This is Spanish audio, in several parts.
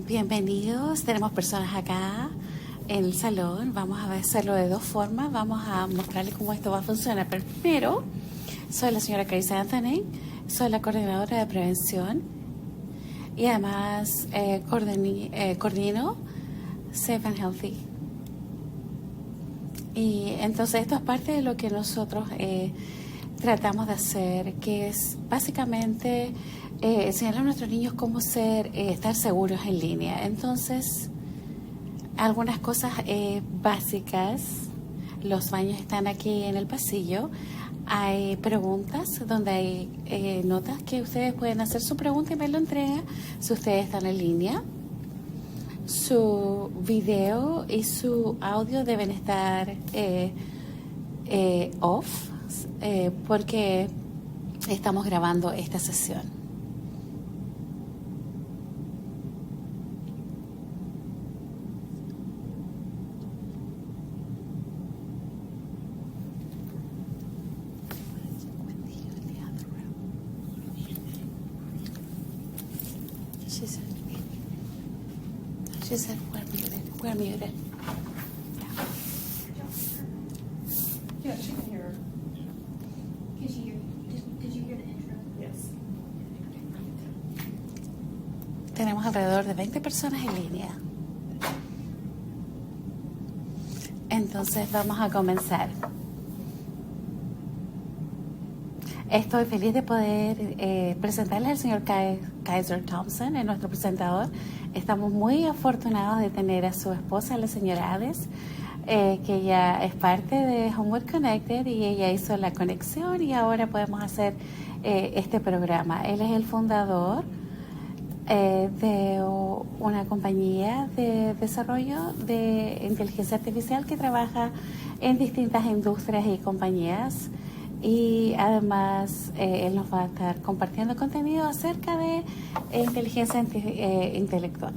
Bienvenidos, tenemos personas acá en el salón. Vamos a hacerlo de dos formas. Vamos a mostrarles cómo esto va a funcionar. Pero primero, soy la señora Carissa Anthony, soy la coordinadora de prevención y además coordino Safe and Healthy. Y entonces esto es parte de lo que nosotros tratamos de hacer, que es básicamente enseñarle a nuestros niños cómo estar seguros en línea. Entonces, algunas cosas básicas. Los baños están aquí en el pasillo. Hay preguntas donde hay notas que ustedes pueden hacer su pregunta y me lo entrega si ustedes están en línea. Su video y su audio deben estar off porque estamos grabando esta sesión. She said, we're muted. Yeah, she can hear her. Did you hear the intro? Yes. Tenemos alrededor de 20 personas en línea. Entonces vamos a comenzar. Estoy feliz de poder presentarles al señor Kaiser Thompson, es nuestro presentador. Estamos muy afortunados de tener a su esposa, la señora Hades, que ella es parte de Homework Connected y ella hizo la conexión y ahora podemos hacer este programa. Él es el fundador de una compañía de desarrollo de inteligencia artificial que trabaja en distintas industrias y compañías. Y además él nos va a estar compartiendo contenido acerca de inteligencia intelectual.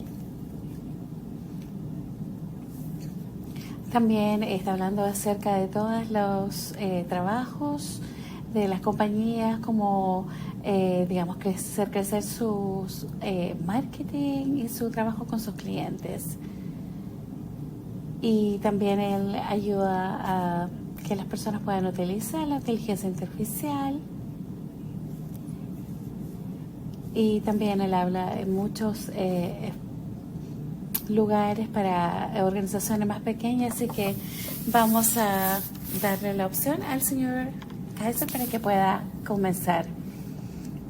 También está hablando acerca de todos los trabajos de las compañías, como digamos crecer sus marketing y su trabajo con sus clientes. Y también él ayuda a que las personas puedan utilizar la inteligencia artificial. Y también él habla en muchos lugares para organizaciones más pequeñas, así que vamos a darle la opción al señor Kaiser para que pueda comenzar.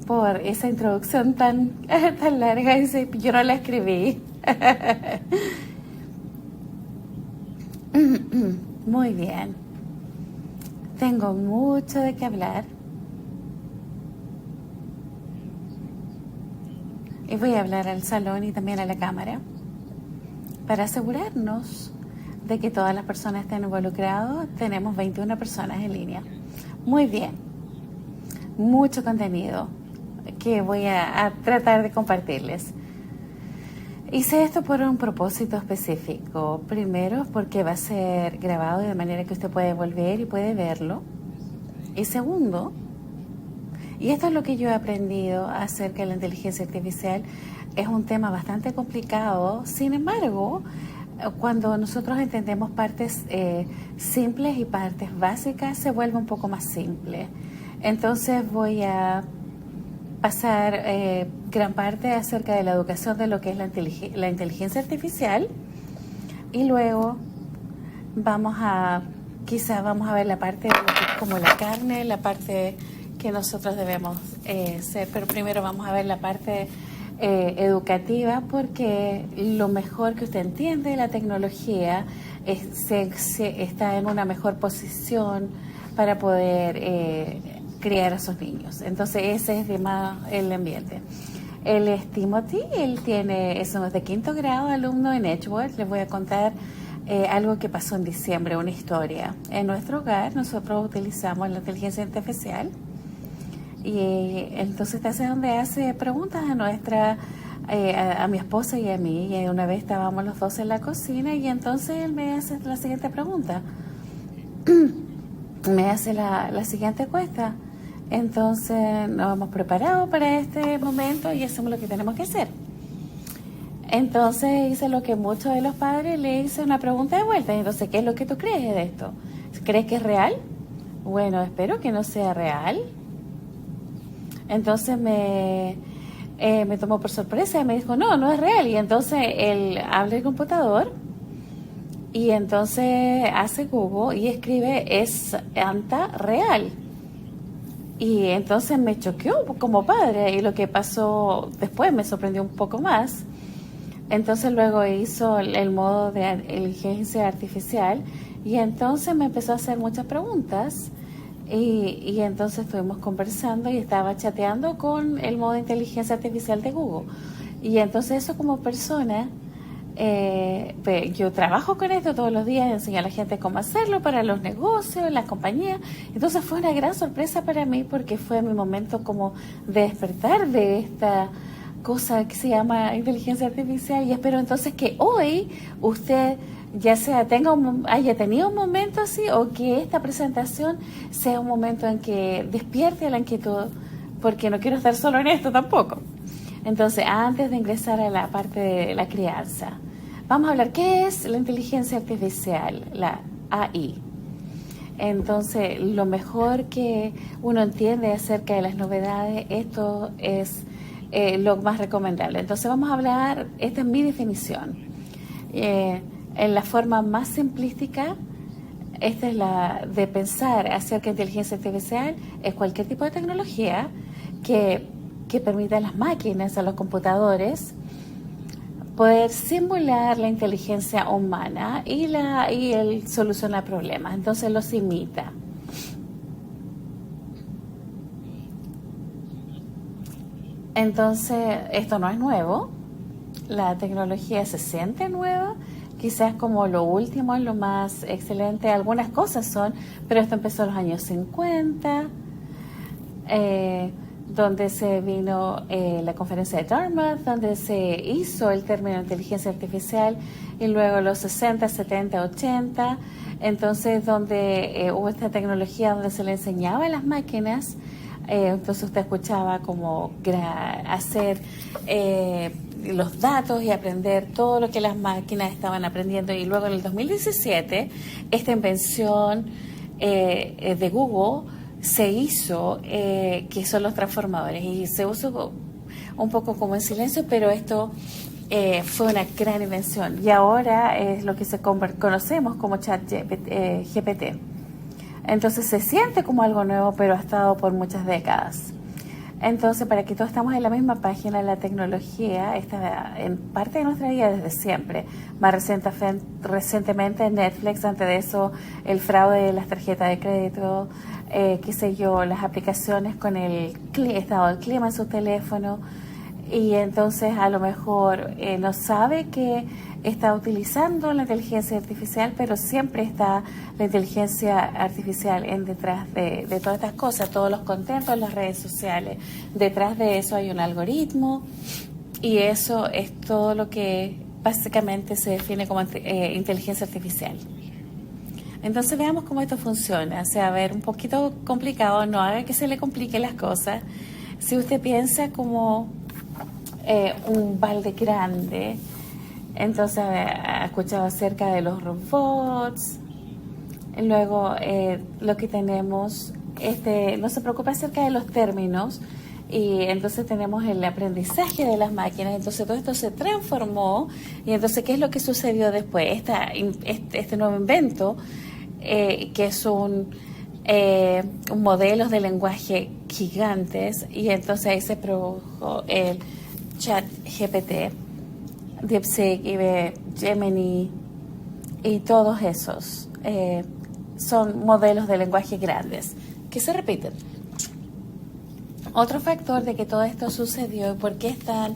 Por esa introducción tan larga, dice, yo no la escribí. Muy bien. Tengo mucho de qué hablar. Y voy a hablar al salón y también a la cámara para asegurarnos de que todas las personas estén involucradas. Tenemos 21 personas en línea. Muy bien. Mucho contenido que voy a tratar de compartirles. Hice esto por un propósito específico. Primero, porque va a ser grabado de manera que usted puede volver y puede verlo. Y segundo, y esto es lo que yo he aprendido acerca de la inteligencia artificial, es un tema bastante complicado. Sin embargo, cuando nosotros entendemos partes simples y partes básicas, se vuelve un poco más simple. Entonces voy a pasar gran parte acerca de la educación de lo que es la inteligencia artificial y luego quizás vamos a ver la parte de lo que es como la carne, la parte que nosotros debemos ser, pero primero vamos a ver la parte educativa, porque lo mejor que usted entiende, la tecnología está en una mejor posición para poder criar a sus niños. Entonces ese es más el ambiente. Él es Timothy, él es de 5º grado, alumno en Edgewood. Les voy a contar algo que pasó en diciembre, una historia. En nuestro hogar nosotros utilizamos la inteligencia artificial y entonces está donde hace preguntas a mi esposa y a mí. Y una vez estábamos los dos en la cocina y entonces él me hace la siguiente pregunta. Me hace la siguiente encuesta. Entonces nos hemos preparado para este momento y hacemos lo que tenemos que hacer. Entonces hice lo que muchos de los padres le hice una pregunta de vuelta. Entonces, ¿qué es lo que tú crees de esto? ¿Crees que es real? Bueno, espero que no sea real. Entonces me tomó por sorpresa y me dijo, no, no es real. Y entonces él abre el computador y entonces hace Google y escribe, es anta real. Y entonces me choqueó como padre, y lo que pasó después me sorprendió un poco más. Entonces luego hizo el modo de inteligencia artificial y entonces me empezó a hacer muchas preguntas y entonces estuvimos conversando y estaba chateando con el modo de inteligencia artificial de Google. Y entonces eso como persona, yo trabajo con esto todos los días, enseño a la gente cómo hacerlo para los negocios, las compañías. Entonces fue una gran sorpresa para mí porque fue mi momento como de despertar de esta cosa que se llama inteligencia artificial, y espero entonces que hoy usted ya sea haya tenido un momento así, o que esta presentación sea un momento en que despierte la inquietud, porque no quiero estar solo en esto tampoco. Entonces, antes de ingresar a la parte de la crianza, vamos a hablar qué es la inteligencia artificial, la AI. Entonces, lo mejor que uno entiende acerca de las novedades, esto es lo más recomendable. Entonces vamos a hablar, esta es mi definición, en la forma más simplística. Esta es la de pensar acerca de inteligencia artificial, es cualquier tipo de tecnología que permita a las máquinas, a los computadores, poder simular la inteligencia humana y el solucionar problemas. Entonces los imita. Entonces, esto no es nuevo, la tecnología se siente nueva, quizás como lo último, lo más excelente, algunas cosas son, pero esto empezó en los años 50, donde se vino la conferencia de Dartmouth, donde se hizo el término inteligencia artificial, y luego los 60, 70, 80, entonces donde hubo esta tecnología donde se le enseñaba a las máquinas. Entonces usted escuchaba como hacer los datos y aprender todo lo que las máquinas estaban aprendiendo. Y luego en el 2017, esta invención de Google se hizo, que son los transformadores. Y se usó un poco como en silencio, pero esto fue una gran invención. Y ahora es lo que conocemos como ChatGPT. Entonces se siente como algo nuevo, pero ha estado por muchas décadas. Entonces, para que todos estamos en la misma página, la tecnología está en parte de nuestra vida desde siempre. Más recientemente Netflix, antes de eso el fraude de las tarjetas de crédito, qué sé yo, las aplicaciones con el estado del clima en su teléfono. Y entonces a lo mejor no sabe que está utilizando la inteligencia artificial, pero siempre está la inteligencia artificial detrás de todas estas cosas, todos los contentos en las redes sociales. Detrás de eso hay un algoritmo, y eso es todo lo que básicamente se define como inteligencia artificial. Entonces veamos cómo esto funciona. O sea, a ver, un poquito complicado, no haga que se le compliquen las cosas. Si usted piensa como un balde grande, entonces ha escuchado acerca de los robots. Luego lo que tenemos, no se preocupa acerca de los términos, y entonces tenemos el aprendizaje de las máquinas. Entonces todo esto se transformó, y entonces ¿qué es lo que sucedió después? Este nuevo invento, que es un modelos de lenguaje gigantes, y entonces ahí se produjo el ChatGPT, DeepSeek y Gemini, y todos esos son modelos de lenguaje grandes que se repiten. Otro factor de que todo esto sucedió y por qué está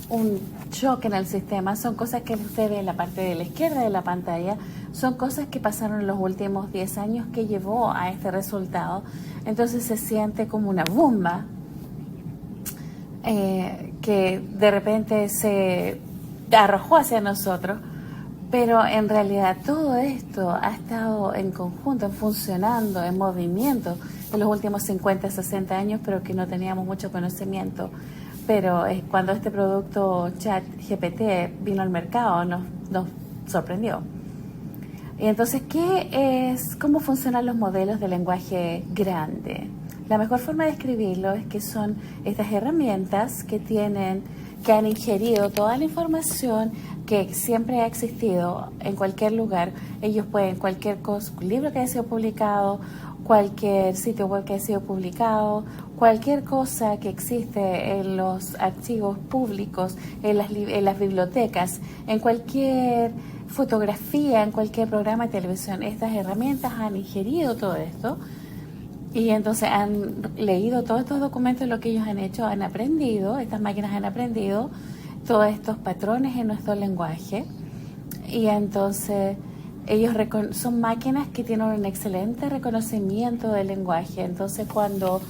un choque en el sistema son cosas que usted ve en la parte de la izquierda de la pantalla, son cosas que pasaron en los últimos 10 años que llevó a este resultado. Entonces se siente como una bomba que de repente se arrojó hacia nosotros, pero en realidad todo esto ha estado en conjunto, funcionando, en movimiento en los últimos 50, 60 años, pero que no teníamos mucho conocimiento, pero cuando este producto ChatGPT vino al mercado nos sorprendió. Y entonces, ¿cómo funcionan los modelos de lenguaje grande? La mejor forma de describirlo es que son estas herramientas que han ingerido toda la información que siempre ha existido en cualquier lugar. Ellos pueden, cualquier cosa, libro que haya sido publicado, cualquier sitio web que haya sido publicado, cualquier cosa que existe en los archivos públicos, en las bibliotecas, en cualquier fotografía, en cualquier programa de televisión. Estas herramientas han ingerido todo esto y entonces han leído todos estos documentos, lo que ellos han hecho, han aprendido, estas máquinas han aprendido todos estos patrones en nuestro lenguaje y entonces ellos son máquinas que tienen un excelente reconocimiento del lenguaje. Entonces cuando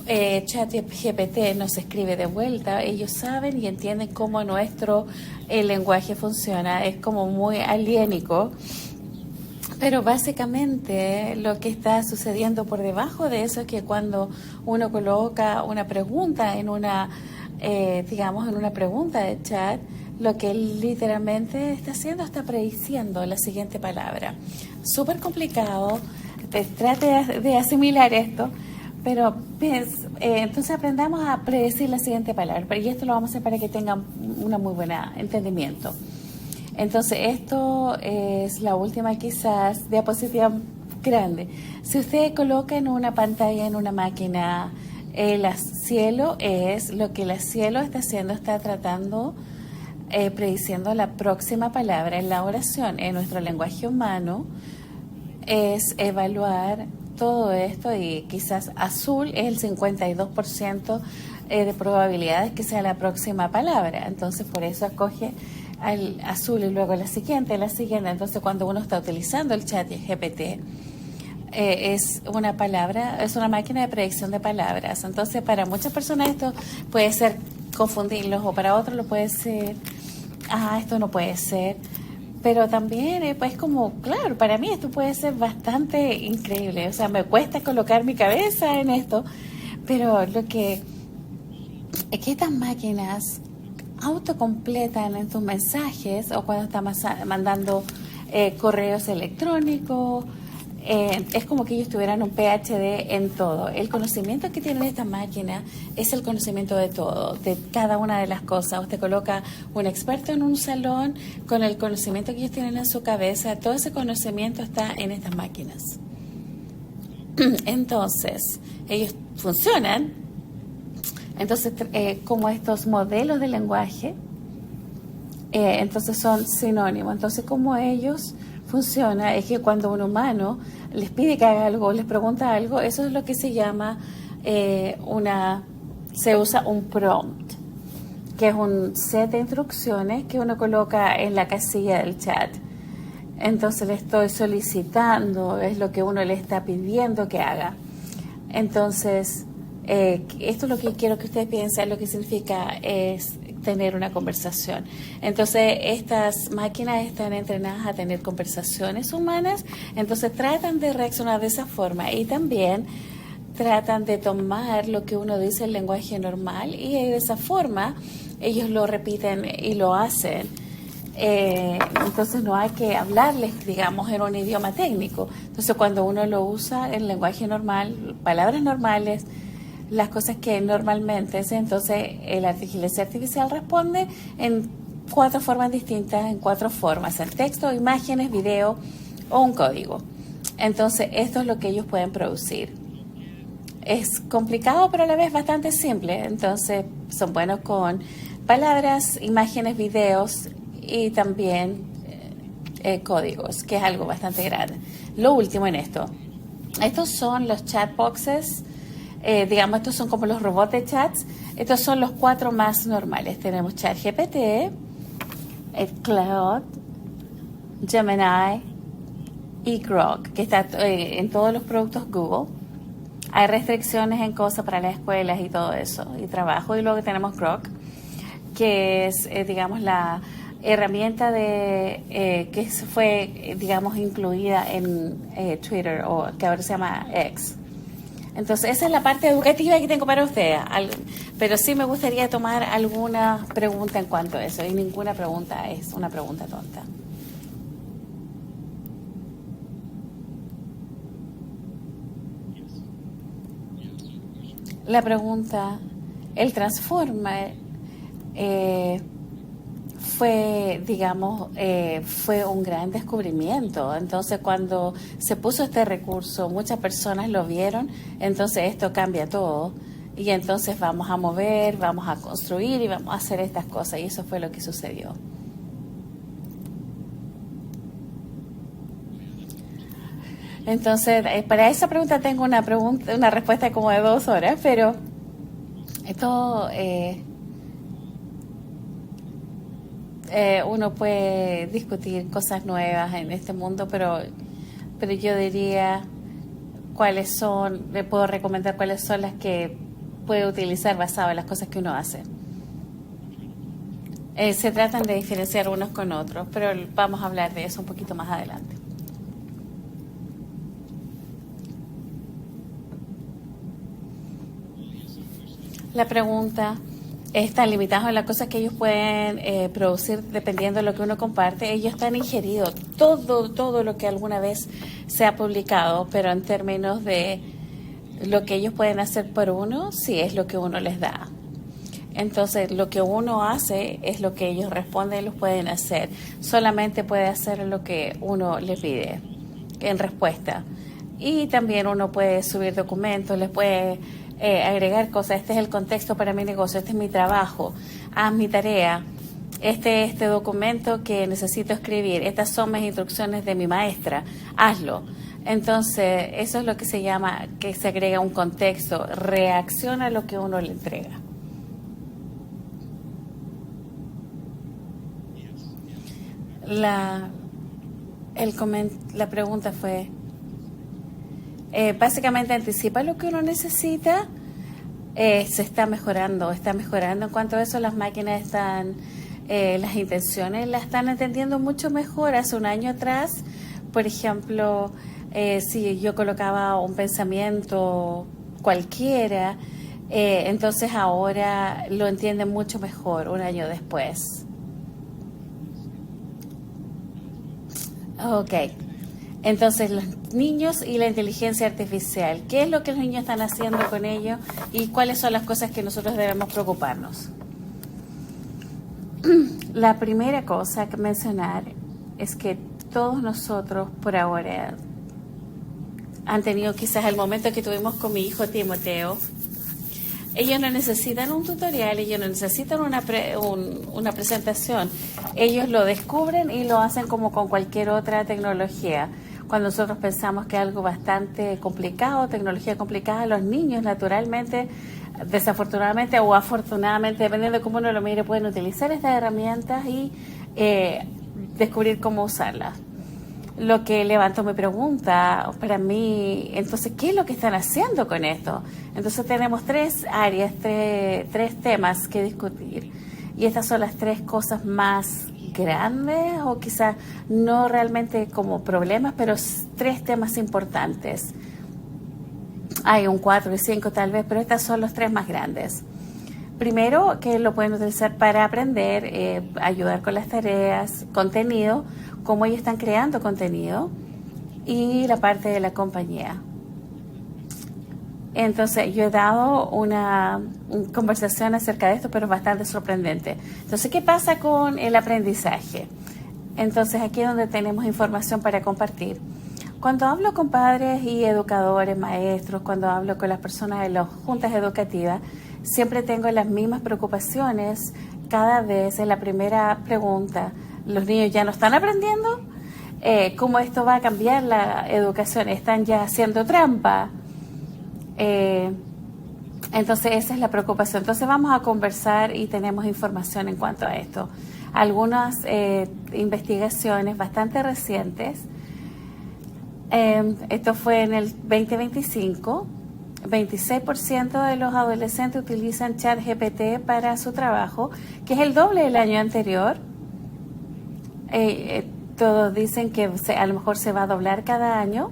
ChatGPT nos escribe de vuelta, ellos saben y entienden cómo nuestro lenguaje funciona. Es como muy aliénico, pero básicamente lo que está sucediendo por debajo de eso es que cuando uno coloca una pregunta en una pregunta de chat, lo que él literalmente está haciendo, está prediciendo la siguiente palabra. Súper complicado, trate de asimilar esto, pero entonces aprendamos a predecir la siguiente palabra, y esto lo vamos a hacer para que tengan una muy buena entendimiento. Entonces esto es la última quizás diapositiva grande. Si usted coloca en una pantalla, en una máquina, el cielo es lo que el cielo está haciendo, está tratando prediciendo la próxima palabra en la oración. En nuestro lenguaje humano es evaluar todo esto, y quizás azul es el 52% de probabilidades que sea la próxima palabra. Entonces por eso escoge al azul y luego la siguiente. Entonces cuando uno está utilizando el chat GPT, es una máquina de predicción de palabras. Entonces para muchas personas esto puede ser confundirlos, o para otros lo puede ser, esto no puede ser. Pero también pues como, claro, para mí esto puede ser bastante increíble. O sea, me cuesta colocar mi cabeza en esto, pero lo que es que estas máquinas autocompletan en tus mensajes, o cuando estás mandando correos electrónicos, es como que ellos tuvieran un PhD en todo. El conocimiento que tienen estas máquinas es el conocimiento de todo, de cada una de las cosas. Usted coloca un experto en un salón con el conocimiento que ellos tienen en su cabeza. Todo ese conocimiento está en estas máquinas. Entonces, ellos funcionan. Entonces, como estos modelos de lenguaje, entonces son sinónimos. Entonces, como ellos funciona es que cuando un humano les pide que haga algo, les pregunta algo, eso es lo que se llama se usa un prompt, que es un set de instrucciones que uno coloca en la casilla del chat. Entonces le estoy solicitando, es lo que uno le está pidiendo que haga. Entonces, esto es lo que quiero que ustedes piensen, lo que significa es tener una conversación. Entonces, estas máquinas están entrenadas a tener conversaciones humanas, entonces tratan de reaccionar de esa forma, y también tratan de tomar lo que uno dice en lenguaje normal, y de esa forma ellos lo repiten y lo hacen. Entonces no hay que hablarles, digamos, en un idioma técnico. Entonces cuando uno lo usa en lenguaje normal, palabras normales, las cosas que normalmente es, entonces la inteligencia artificial responde en 4 formas distintas, en 4 formas: en texto, imágenes, video o un código. Entonces esto es lo que ellos pueden producir. Es complicado, pero a la vez bastante simple. Entonces son buenos con palabras, imágenes, videos y también códigos, que es algo bastante grande. Lo último en esto, estos son los chatboxes. Digamos, estos son como los robots de chats. Estos son los 4 más normales. Tenemos ChatGPT, Claude, Gemini y Grok, que está en todos los productos Google. Hay restricciones en cosas para las escuelas y todo eso, y trabajo. Y luego tenemos Grok, que es, digamos, la herramienta que fue, digamos, incluida en Twitter, o que ahora se llama X. Entonces, esa es la parte educativa que tengo para ustedes. Pero sí me gustaría tomar alguna pregunta en cuanto a eso. Y ninguna pregunta es una pregunta tonta. La pregunta, el Transformer fue, digamos, fue un gran descubrimiento. Entonces, cuando se puso este recurso, muchas personas lo vieron, entonces esto cambia todo. Y entonces vamos a mover, vamos a construir y vamos a hacer estas cosas. Y eso fue lo que sucedió. Entonces, para esa pregunta tengo una respuesta como de 2 horas, pero esto uno puede discutir cosas nuevas en este mundo, pero yo diría le puedo recomendar cuáles son las que puede utilizar basado en las cosas que uno hace. Se tratan de diferenciar unos con otros, pero vamos a hablar de eso un poquito más adelante. La pregunta, están limitados en las cosas que ellos pueden producir dependiendo de lo que uno comparte. Ellos están ingeridos todo lo que alguna vez se ha publicado, pero en términos de lo que ellos pueden hacer por uno, sí es lo que uno les da. Entonces, lo que uno hace es lo que ellos responden y los pueden hacer. Solamente puede hacer lo que uno le pide en respuesta. Y también uno puede subir documentos, les puede agregar cosas. Este es el contexto para mi negocio, este es mi trabajo, haz mi tarea, este documento que necesito escribir, estas son mis instrucciones de mi maestra, hazlo. Entonces, eso es lo que se llama, que se agrega un contexto, reacciona a lo que uno le entrega. La pregunta fue, básicamente anticipa lo que uno necesita. Se está mejorando en cuanto a eso. Las máquinas están, las intenciones las están entendiendo mucho mejor. Hace un año atrás, por ejemplo, si yo colocaba un pensamiento cualquiera, entonces ahora lo entienden mucho mejor un año después. Ok. Entonces, los niños y la inteligencia artificial, ¿qué es lo que los niños están haciendo con ello y cuáles son las cosas que nosotros debemos preocuparnos? La primera cosa que mencionar es que todos nosotros por ahora han tenido quizás el momento que tuvimos con mi hijo Timoteo. Ellos no necesitan un tutorial, ellos no necesitan una presentación. Ellos lo descubren y lo hacen como con cualquier otra tecnología. Cuando nosotros pensamos que es algo bastante complicado, tecnología complicada, los niños naturalmente, desafortunadamente o afortunadamente, dependiendo de cómo uno lo mire, pueden utilizar estas herramientas y descubrir cómo usarlas. Lo que levantó mi pregunta para mí, entonces, ¿qué es lo que están haciendo con esto? Entonces tenemos 3 áreas, tres temas que discutir. Y estas son las 3 cosas más grandes, o quizás no realmente como problemas, pero 3 temas importantes. Hay un 4 y 5 tal vez, pero estas son los 3 más grandes. Primero, que lo pueden utilizar para aprender, ayudar con las tareas, contenido, cómo ellos están creando contenido, y la parte de la compañía. Entonces, yo he dado una conversación acerca de esto, pero bastante sorprendente. Entonces, ¿qué pasa con el aprendizaje? Entonces, aquí es donde tenemos información para compartir. Cuando hablo con padres y educadores, maestros, cuando hablo con las personas de las juntas educativas, siempre tengo las mismas preocupaciones. Cada vez en la primera pregunta, ¿los niños ya no están aprendiendo? ¿Cómo esto va a cambiar la educación? ¿Están ya haciendo trampa? Entonces esa es la preocupación. Entonces vamos a conversar y tenemos información en cuanto a esto. Algunas investigaciones bastante recientes. Esto fue en el 2025. 26% de los adolescentes utilizan ChatGPT para su trabajo, que es el doble del año anterior. Todos dicen que a lo mejor se va a doblar cada año.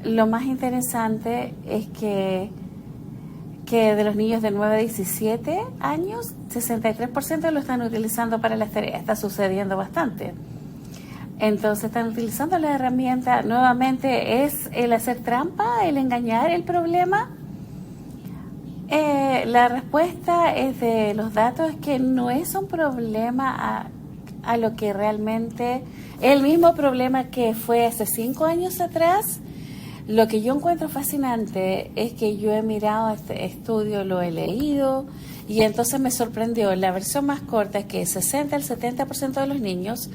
lo más interesante es que de los niños de 9 a 17 años, 63% lo están utilizando para las tareas. Está sucediendo bastante. Entonces están utilizando la herramienta. Nuevamente, ¿es el hacer trampa, el engañar el problema? La respuesta es de los datos que no es un problema a lo que realmente... El mismo problema que fue hace 5 años atrás. Lo que yo encuentro fascinante es que yo he mirado este estudio, lo he leído, y entonces me sorprendió. La versión más corta es que 60 al 70% de los niños,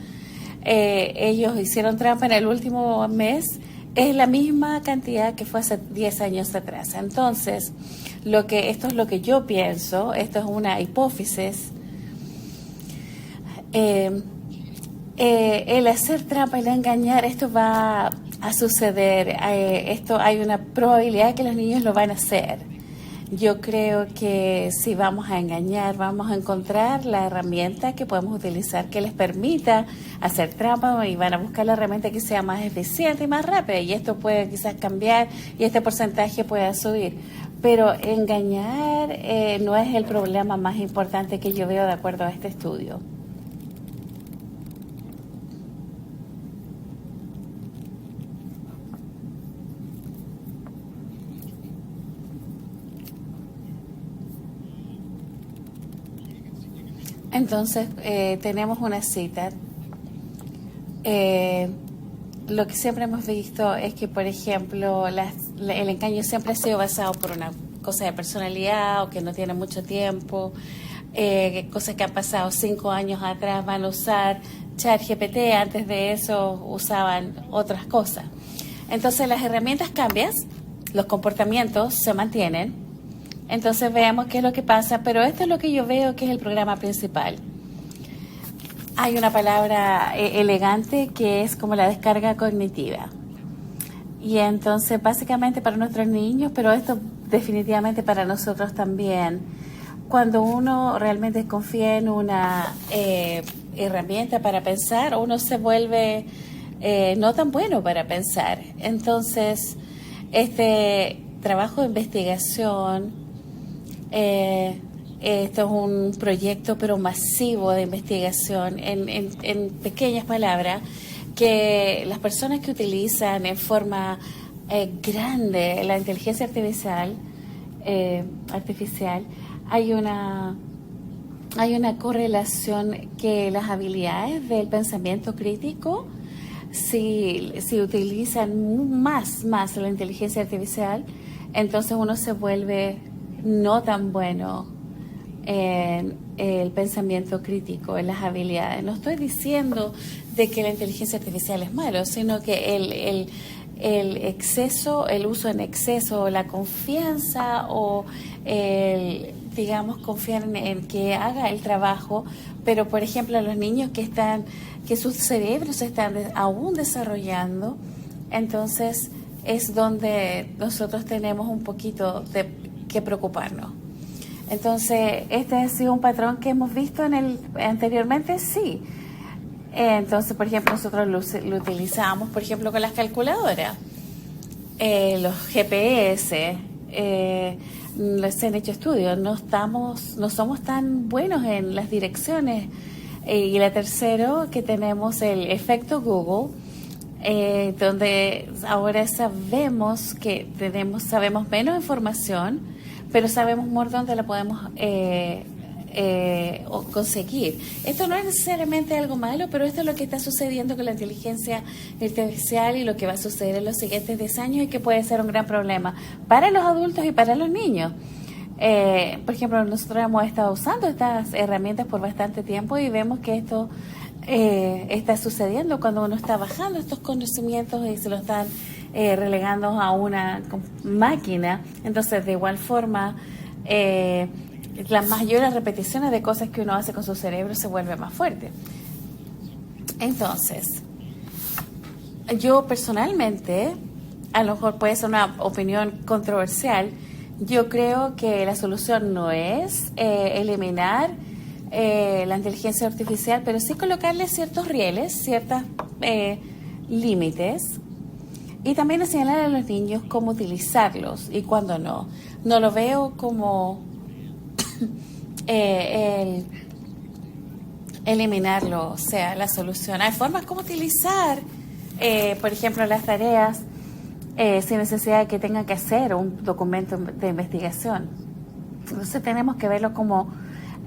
ellos hicieron trampa en el último mes, es la misma cantidad que fue hace 10 años atrás. Entonces, esto es lo que yo pienso, esto es una hipótesis. El hacer trampa, el engañar, esto va a suceder. Hay una probabilidad de que los niños lo van a hacer. Yo creo que si vamos a engañar, vamos a encontrar la herramienta que podemos utilizar que les permita hacer trampa, y van a buscar la herramienta que sea más eficiente y más rápida, y esto puede quizás cambiar y este porcentaje pueda subir. Pero engañar no es el problema más importante que yo veo de acuerdo a este estudio. Entonces, tenemos una cita. Lo que siempre hemos visto es que, por ejemplo, el engaño siempre ha sido basado por una cosa de personalidad o que no tiene mucho tiempo. Cosas que han pasado 5 años atrás, van a usar ChatGPT, antes de eso usaban otras cosas. Entonces, las herramientas cambian, los comportamientos se mantienen. Entonces veamos qué es lo que pasa, pero esto es lo que yo veo que es el programa principal. Hay una palabra elegante que es como la descarga cognitiva. Y entonces básicamente para nuestros niños, pero esto definitivamente para nosotros también, cuando uno realmente confía en una herramienta para pensar, uno se vuelve no tan bueno para pensar. Entonces, este trabajo de investigación, esto es un proyecto pero masivo de investigación, en pequeñas palabras, que las personas que utilizan en forma grande la inteligencia artificial, hay una correlación que las habilidades del pensamiento crítico, si utilizan más la inteligencia artificial, entonces uno se vuelve no tan bueno en el pensamiento crítico, en las habilidades. No estoy diciendo de que la inteligencia artificial es malo, sino que el exceso, el uso en exceso, la confianza o confiar en que haga el trabajo, pero por ejemplo a los niños que sus cerebros se están aún desarrollando, entonces es donde nosotros tenemos un poquito que preocuparnos. Entonces, este ha sido un patrón que hemos visto anteriormente, sí. Entonces, por ejemplo, nosotros lo utilizamos, por ejemplo, con las calculadoras, los GPS, se han hecho estudios, no somos tan buenos en las direcciones. Y la tercero, que tenemos el efecto Google, donde ahora sabemos menos información, pero sabemos por dónde la podemos conseguir. Esto no es necesariamente algo malo, pero esto es lo que está sucediendo con la inteligencia artificial y lo que va a suceder en los siguientes 10 años, y que puede ser un gran problema para los adultos y para los niños. Por ejemplo, nosotros hemos estado usando estas herramientas por bastante tiempo y vemos que esto está sucediendo cuando uno está bajando estos conocimientos y se lo están relegando a una máquina. Entonces, de igual forma, las mayores repeticiones de cosas que uno hace con su cerebro se vuelve más fuerte. Entonces, yo personalmente, a lo mejor puede ser una opinión controversial, yo creo que la solución no es eliminar la inteligencia artificial, pero sí colocarle ciertos rieles, ciertos límites, Y también enseñar a los niños cómo utilizarlos y cuándo no. No lo veo como el eliminarlo sea la solución. Hay formas como utilizar, por ejemplo, las tareas sin necesidad de que tengan que hacer un documento de investigación. Entonces tenemos que verlo como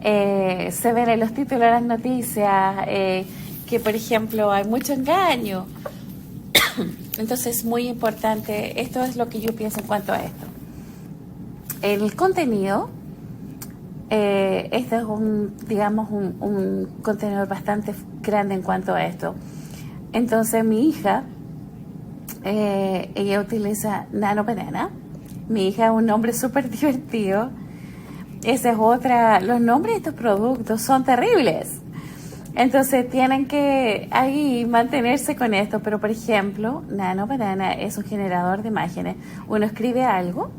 se ven en los títulos de las noticias, que por ejemplo hay mucho engaño. Entonces es muy importante, esto es lo que yo pienso en cuanto a esto. El contenido, este es un contenedor bastante grande en cuanto a esto. Entonces mi hija, ella utiliza Nano Banana. Mi hija es un nombre súper divertido. Esa es otra, los nombres de estos productos son terribles. Entonces tienen que ahí mantenerse con esto. Pero por ejemplo, Nano Banana es un generador de imágenes. Uno escribe algo,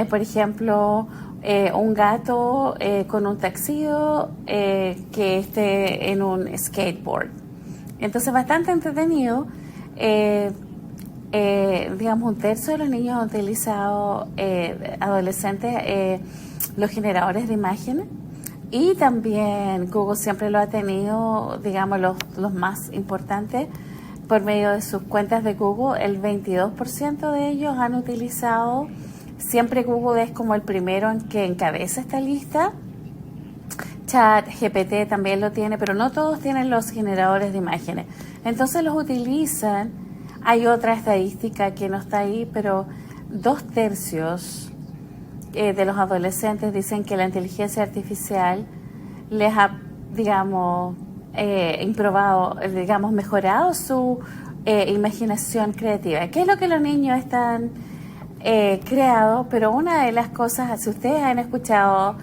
por ejemplo, un gato con un tuxedo que esté en un skateboard. Entonces bastante entretenido. Digamos, un tercio de los niños han utilizado, adolescentes, los generadores de imágenes. Y también Google siempre lo ha tenido, digamos, los más importantes por medio de sus cuentas de Google. El 22% de ellos han utilizado, siempre Google es como el primero en que encabeza esta lista. ChatGPT también lo tiene, pero no todos tienen los generadores de imágenes. Entonces los utilizan. Hay otra estadística que no está ahí, pero 2/3 de los adolescentes dicen que la inteligencia artificial les ha, digamos, mejorado su imaginación creativa. ¿Qué es lo que los niños están creados? Pero una de las cosas, si ustedes han escuchado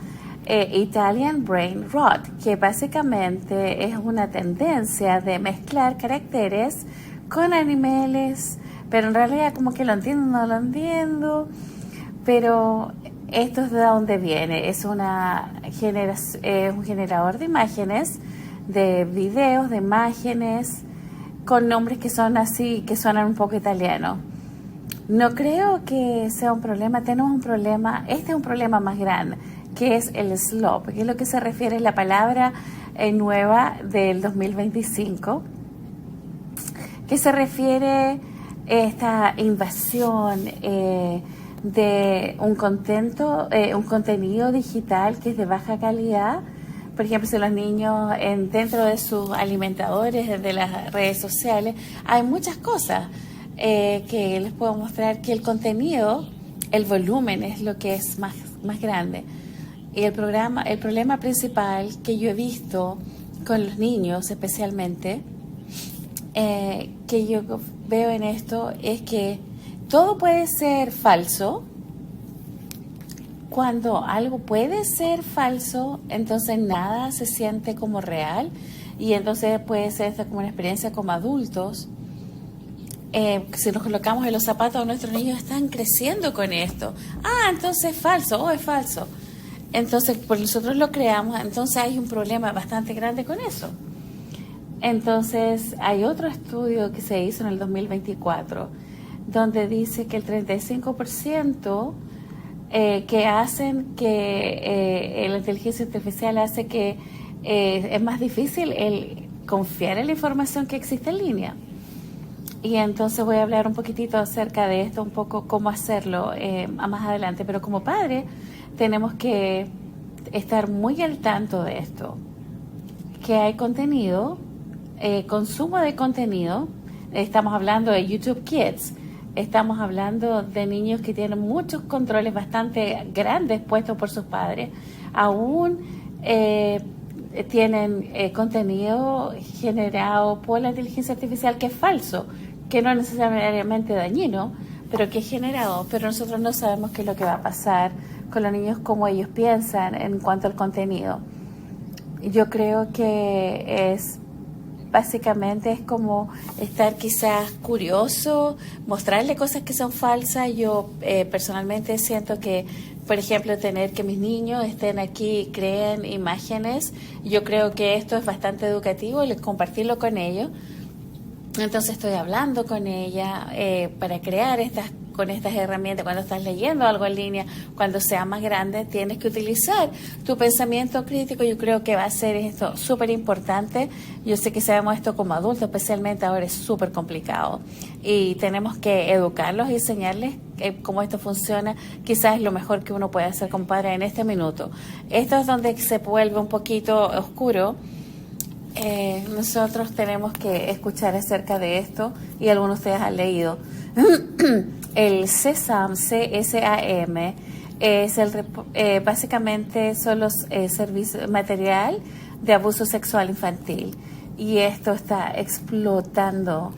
Italian Brain Rot, que básicamente es una tendencia de mezclar caracteres con animales, pero en realidad como que lo entiendo, no lo entiendo, pero esto es de dónde viene. Es un generador de imágenes, de videos, de imágenes, con nombres que son así, que suenan un poco italianos. No creo que sea un problema, tenemos un problema, este es un problema más grande, que es el slop, que es lo que se refiere a la palabra nueva del 2025, que se refiere a esta invasión de un contenido digital que es de baja calidad. Por ejemplo, si los niños dentro de sus alimentadores de las redes sociales, hay muchas cosas que les puedo mostrar, que el contenido, el volumen es lo que es más grande. Y el problema principal que yo he visto con los niños especialmente, que yo veo en esto, es que todo puede ser falso. Cuando algo puede ser falso, entonces nada se siente como real, y entonces puede ser esta como una experiencia como adultos. Si nos colocamos en los zapatos de nuestros niños, están creciendo con esto. Entonces es falso, es falso. Entonces, por nosotros lo creamos, entonces hay un problema bastante grande con eso. Entonces, hay otro estudio que se hizo en el 2024, donde dice que el 35% que hacen que la inteligencia artificial hace que es más difícil el confiar en la información que existe en línea. Y entonces voy a hablar un poquitito acerca de esto, un poco cómo hacerlo más adelante. Pero como padre tenemos que estar muy al tanto de esto, que hay contenido, consumo de contenido. Estamos hablando de YouTube Kids, estamos hablando de niños que tienen muchos controles bastante grandes puestos por sus padres, aún tienen contenido generado por la inteligencia artificial que es falso, que no es necesariamente dañino, pero que es generado. Pero nosotros no sabemos qué es lo que va a pasar con los niños, cómo ellos piensan en cuanto al contenido. Yo creo que básicamente es como estar quizás curioso, mostrarle cosas que son falsas. Yo personalmente siento que, por ejemplo, tener que mis niños estén aquí y creen imágenes, yo creo que esto es bastante educativo, y compartirlo con ellos. Entonces estoy hablando con ella para crear con estas herramientas. Cuando estás leyendo algo en línea, cuando sea más grande, tienes que utilizar tu pensamiento crítico. Yo creo que va a ser esto súper importante. Yo sé que sabemos esto como adultos, especialmente ahora es súper complicado. Y tenemos que educarlos y enseñarles cómo esto funciona. Quizás es lo mejor que uno puede hacer, compadre, en este minuto. Esto es donde se vuelve un poquito oscuro. Nosotros tenemos que escuchar acerca de esto y algunos de ustedes han leído. El CSAM, C-S-A-M, básicamente son los servicios material de abuso sexual infantil y esto está explotando.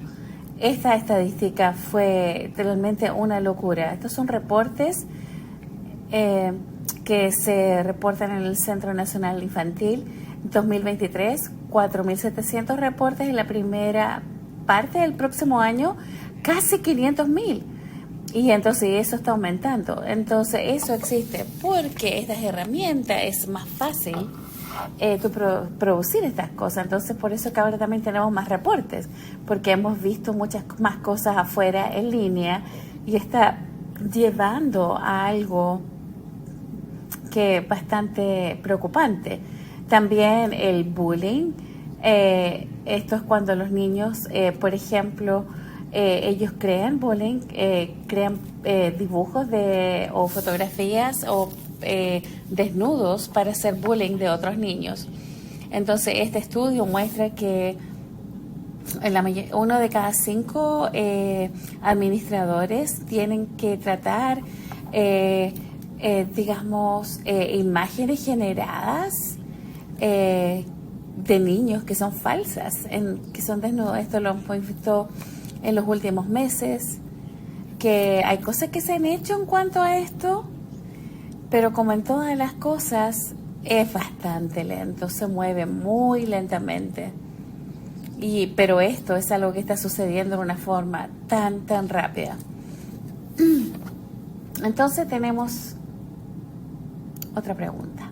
Esta estadística fue realmente una locura. Estos son reportes que se reportan en el Centro Nacional Infantil 2023, 4.700 reportes en la primera parte del próximo año, casi 500.000. Y entonces eso está aumentando. Entonces eso existe porque estas herramientas es más fácil producir estas cosas. Entonces por eso que ahora también tenemos más reportes, porque hemos visto muchas más cosas afuera en línea y está llevando a algo que es bastante preocupante. También el bullying, esto es cuando los niños, por ejemplo, ellos crean bullying, crean dibujos o fotografías o desnudos para hacer bullying de otros niños. Entonces, este estudio muestra que uno de cada 5 administradores tienen que tratar, digamos, imágenes generadas de niños que son falsas, que son desnudos. Esto lo hemos visto en los últimos meses, que hay cosas que se han hecho en cuanto a esto, pero como en todas las cosas es bastante lento, se mueve muy lentamente. Pero esto es algo que está sucediendo de una forma tan rápida. Entonces tenemos otra pregunta.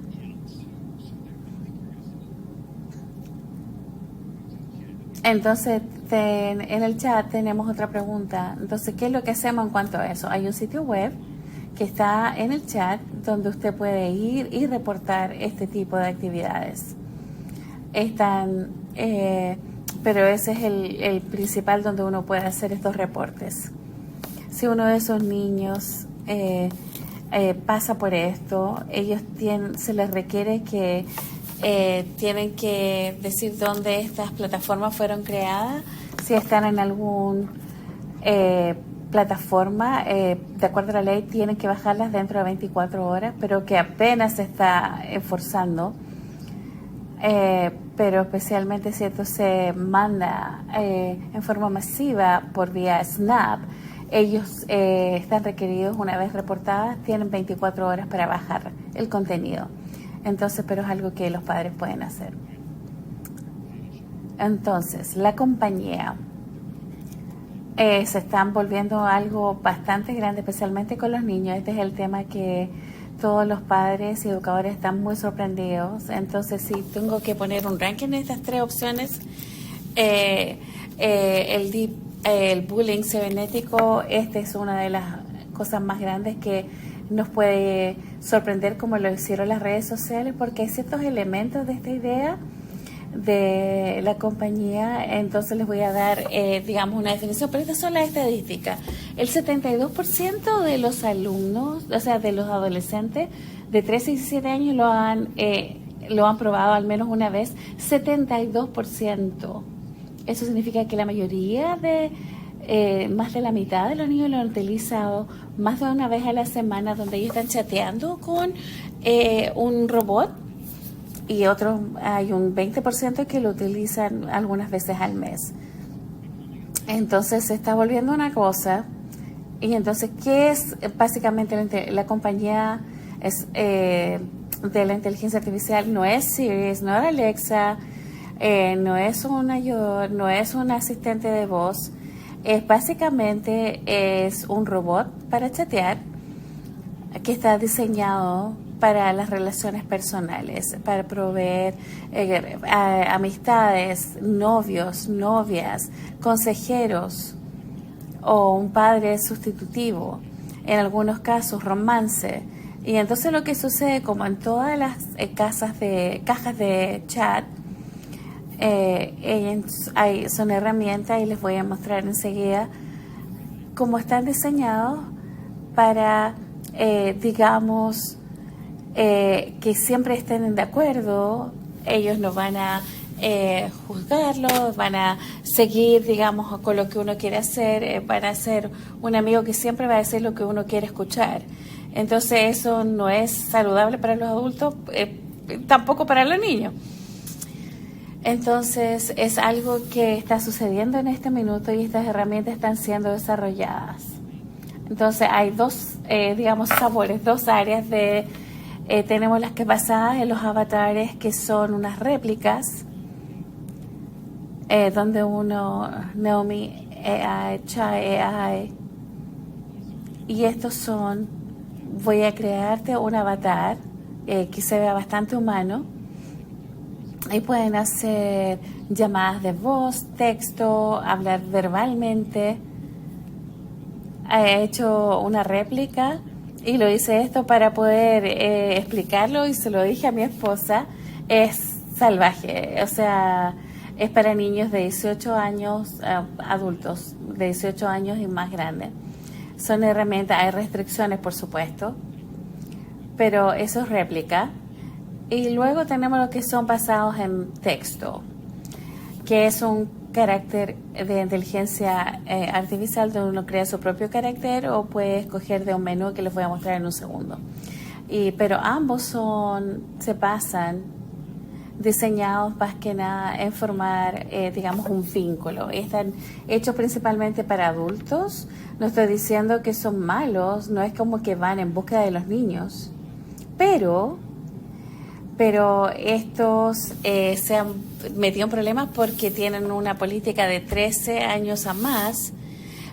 Entonces, en el chat tenemos otra pregunta. Entonces, ¿qué es lo que hacemos en cuanto a eso? Hay un sitio web que está en el chat donde usted puede ir y reportar este tipo de actividades. Pero ese es el principal donde uno puede hacer estos reportes. Si uno de esos niños pasa por esto, se les requiere que tienen que decir dónde estas plataformas fueron creadas, si están en algún plataforma, de acuerdo a la ley tienen que bajarlas dentro de 24 horas, pero que apenas se está enforzando, pero especialmente si esto se manda en forma masiva por vía Snap, ellos están requeridos, una vez reportadas, tienen 24 horas para bajar el contenido. Entonces, pero es algo que los padres pueden hacer. Entonces, la compañía se están volviendo algo bastante grande, especialmente con los niños. Este es el tema que todos los padres y educadores están muy sorprendidos. Entonces, si tengo que poner un ranking en estas 3 opciones, el bullying cibernético, es una de las cosas más grandes que nos puede sorprender, como lo hicieron las redes sociales, porque hay ciertos elementos de esta idea de la compañía. Entonces les voy a dar, digamos, una definición, pero estas son las estadísticas. El 72% de los alumnos, o sea, de los adolescentes de 13 y 17 años lo han probado al menos una vez. 72%. Eso significa que la mayoría más de la mitad de los niños lo han utilizado más de una vez a la semana, donde ellos están chateando con un robot, y hay un 20% que lo utilizan algunas veces al mes. Entonces se está volviendo una cosa. Y entonces, ¿qué es básicamente la compañía de la inteligencia artificial? No es Siri, no es Alexa, no es un ayudador, no es un asistente de voz. Básicamente es un robot para chatear que está diseñado para las relaciones personales, para proveer amistades, novios, novias, consejeros o un padre sustitutivo, en algunos casos cajas Y entonces lo que sucede, como en todas las cajas de chat, son herramientas, y les voy a mostrar enseguida cómo están diseñados para, digamos, que siempre estén de acuerdo. Ellos no van a juzgarlo, van a seguir, digamos, con lo que uno quiere hacer, van a ser un amigo que siempre va a decir lo que uno quiere escuchar. Entonces eso no es saludable para los adultos, tampoco para los niños. Entonces es algo que está sucediendo en este minuto, y estas herramientas están siendo desarrolladas. Entonces hay dos, digamos, sabores, dos áreas de... tenemos las que basadas en los avatares, que son unas réplicas, donde uno, Naomi AI, Chai AI, y estos son, voy a crearte un avatar que se vea bastante humano, y pueden hacer llamadas de voz, texto, hablar verbalmente. He hecho una réplica y lo hice esto para poder explicarlo, y se lo dije a mi esposa. Es salvaje, o sea, es para niños de 18 años, adultos de 18 años y más grandes. Son herramientas, hay restricciones por supuesto, pero eso es réplica. Y luego tenemos lo que son basados en texto, que es un carácter de inteligencia artificial, donde uno crea su propio carácter o puede escoger de un menú que les voy a mostrar en un segundo. Pero ambos se basan, diseñados más que nada en formar, digamos, un vínculo. Están hechos principalmente para adultos. No estoy diciendo que son malos, no es como que van en búsqueda de los niños, pero estos se han metido en problemas porque tienen una política de 13 años a más,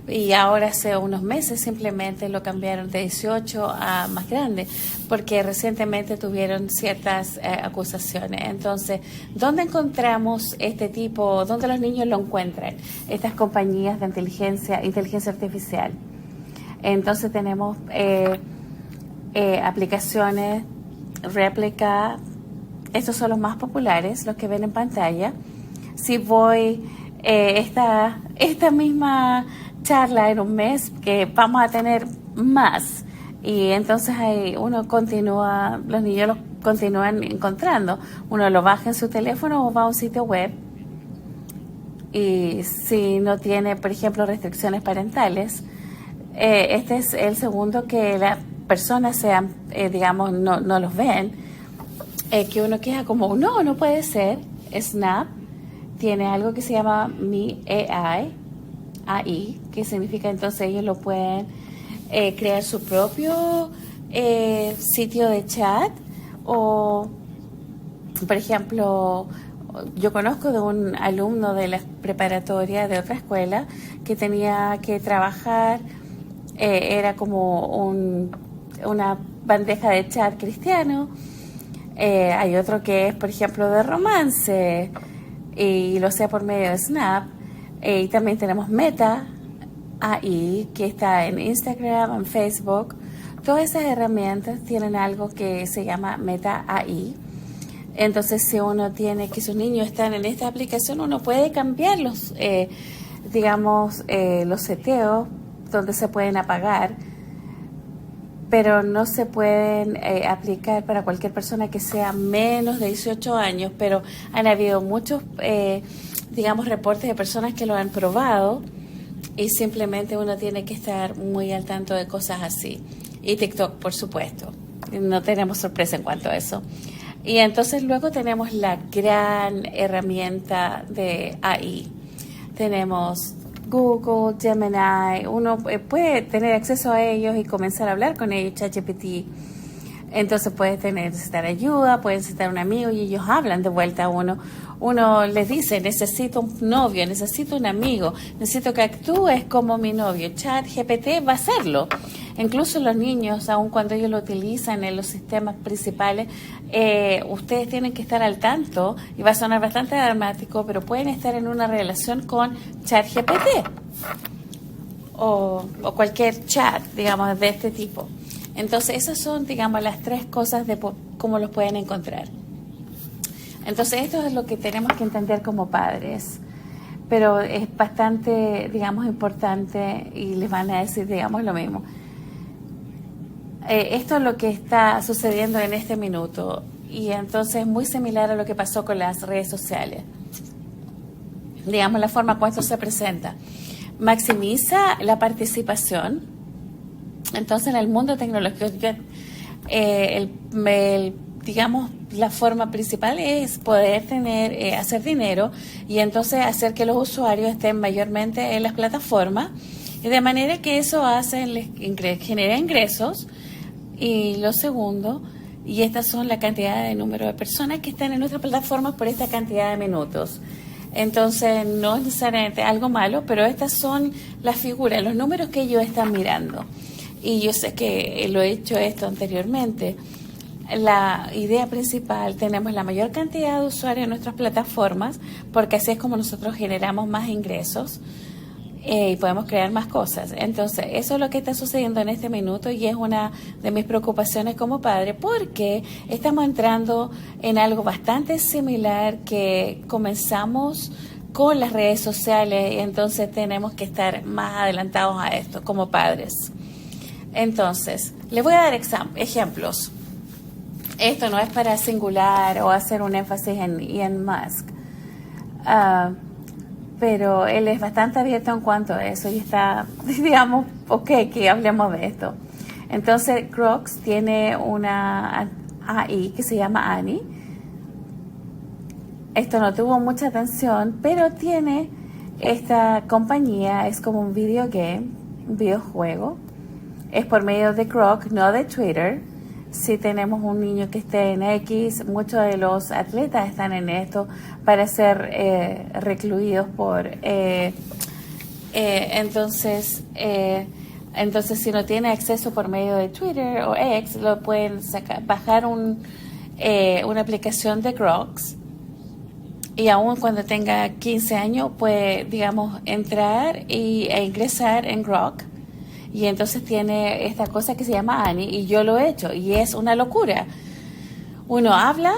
y ahora hace unos meses simplemente lo cambiaron de 18 a más grande, porque recientemente tuvieron ciertas acusaciones. Entonces, ¿dónde encontramos este tipo? ¿Dónde los niños lo encuentran? Estas compañías de inteligencia artificial. Entonces tenemos aplicaciones, réplica. Estos son los más populares, los que ven en pantalla. Si voy esta misma charla en un mes, que vamos a tener más, y entonces ahí uno continúa, los niños los continúan encontrando. Uno lo baja en su teléfono o va a un sitio web, y si no tiene, por ejemplo, restricciones parentales, este es el segundo que las personas sean, digamos, no los ven, que uno queda como, no puede ser. Snap tiene algo que se llama Mi AI, que significa, entonces ellos lo pueden crear su propio sitio de chat. O, por ejemplo, yo conozco de un alumno de la preparatoria de otra escuela que tenía que trabajar, era como una bandeja de chat cristiano. Hay otro que es, por ejemplo, de romance, y lo sé por medio de Snap. Y también tenemos Meta AI, que está en Instagram, en Facebook. Todas esas herramientas tienen algo que se llama Meta AI. Entonces, si uno tiene que sus niños están en esta aplicación, uno puede cambiar los, los seteos, donde se pueden apagar, pero no se pueden aplicar para cualquier persona que sea menos de 18 años. Pero han habido muchos, reportes de personas que lo han probado, y simplemente uno tiene que estar muy al tanto de cosas así. Y TikTok, por supuesto. No tenemos sorpresa en cuanto a eso. Y entonces luego tenemos la gran herramienta de AI. Tenemos Google, Gemini. Uno puede tener acceso a ellos y comenzar a hablar con ellos, ChatGPT. Entonces puede necesitar ayuda, puede necesitar un amigo, y ellos hablan de vuelta a uno. uno les dice, necesito un novio, necesito un amigo, necesito que actúes como mi novio. ChatGPT va a hacerlo. Incluso los niños, aun cuando ellos lo utilizan en los sistemas principales, ustedes tienen que estar al tanto, y va a sonar bastante dramático, pero pueden estar en una relación con ChatGPT o cualquier chat, digamos, de este tipo. Entonces, esas son, digamos, las tres cosas de cómo los pueden encontrar. Entonces, esto es lo que tenemos que entender como padres, pero es bastante, digamos, importante y les van a decir, digamos, lo mismo. Esto es lo que está sucediendo en este minuto y entonces es muy similar a lo que pasó con las redes sociales. Digamos, la forma como esto se presenta. Maximiza la participación. Entonces, en el mundo tecnológico, digamos, la forma principal es poder hacer dinero y entonces hacer que los usuarios estén mayormente en las plataformas, y de manera que eso genera ingresos. Y lo segundo, y estas son la cantidad de número de personas que están en nuestras plataformas por esta cantidad de minutos. Entonces, no es necesariamente algo malo, pero estas son las figuras, los números que ellos están mirando. Y yo sé que lo he hecho esto anteriormente. La idea principal, tenemos la mayor cantidad de usuarios en nuestras plataformas, porque así es como nosotros generamos más ingresos y podemos crear más cosas. Entonces, eso es lo que está sucediendo en este minuto y es una de mis preocupaciones como padre, porque estamos entrando en algo bastante similar que comenzamos con las redes sociales, y entonces tenemos que estar más adelantados a esto como padres. Entonces, les voy a dar ejemplos. Esto no es para singular o hacer un énfasis en Elon Musk, pero él es bastante abierto en cuanto a eso y está, digamos, ok, que hablemos de esto. Entonces, Grok tiene una AI que se llama Annie. Esto no tuvo mucha atención, pero tiene esta compañía, es como un videojuego. Es por medio de Grok, no de Twitter. Si tenemos un niño que esté en X, muchos de los atletas están en esto para ser recluidos por... entonces, si no tiene acceso por medio de Twitter o X, lo pueden bajar una aplicación de Grok, y aún cuando tenga 15 años puede, digamos, entrar e ingresar en Grok. Y entonces tiene esta cosa que se llama Annie, y yo lo he hecho, y es una locura. Uno habla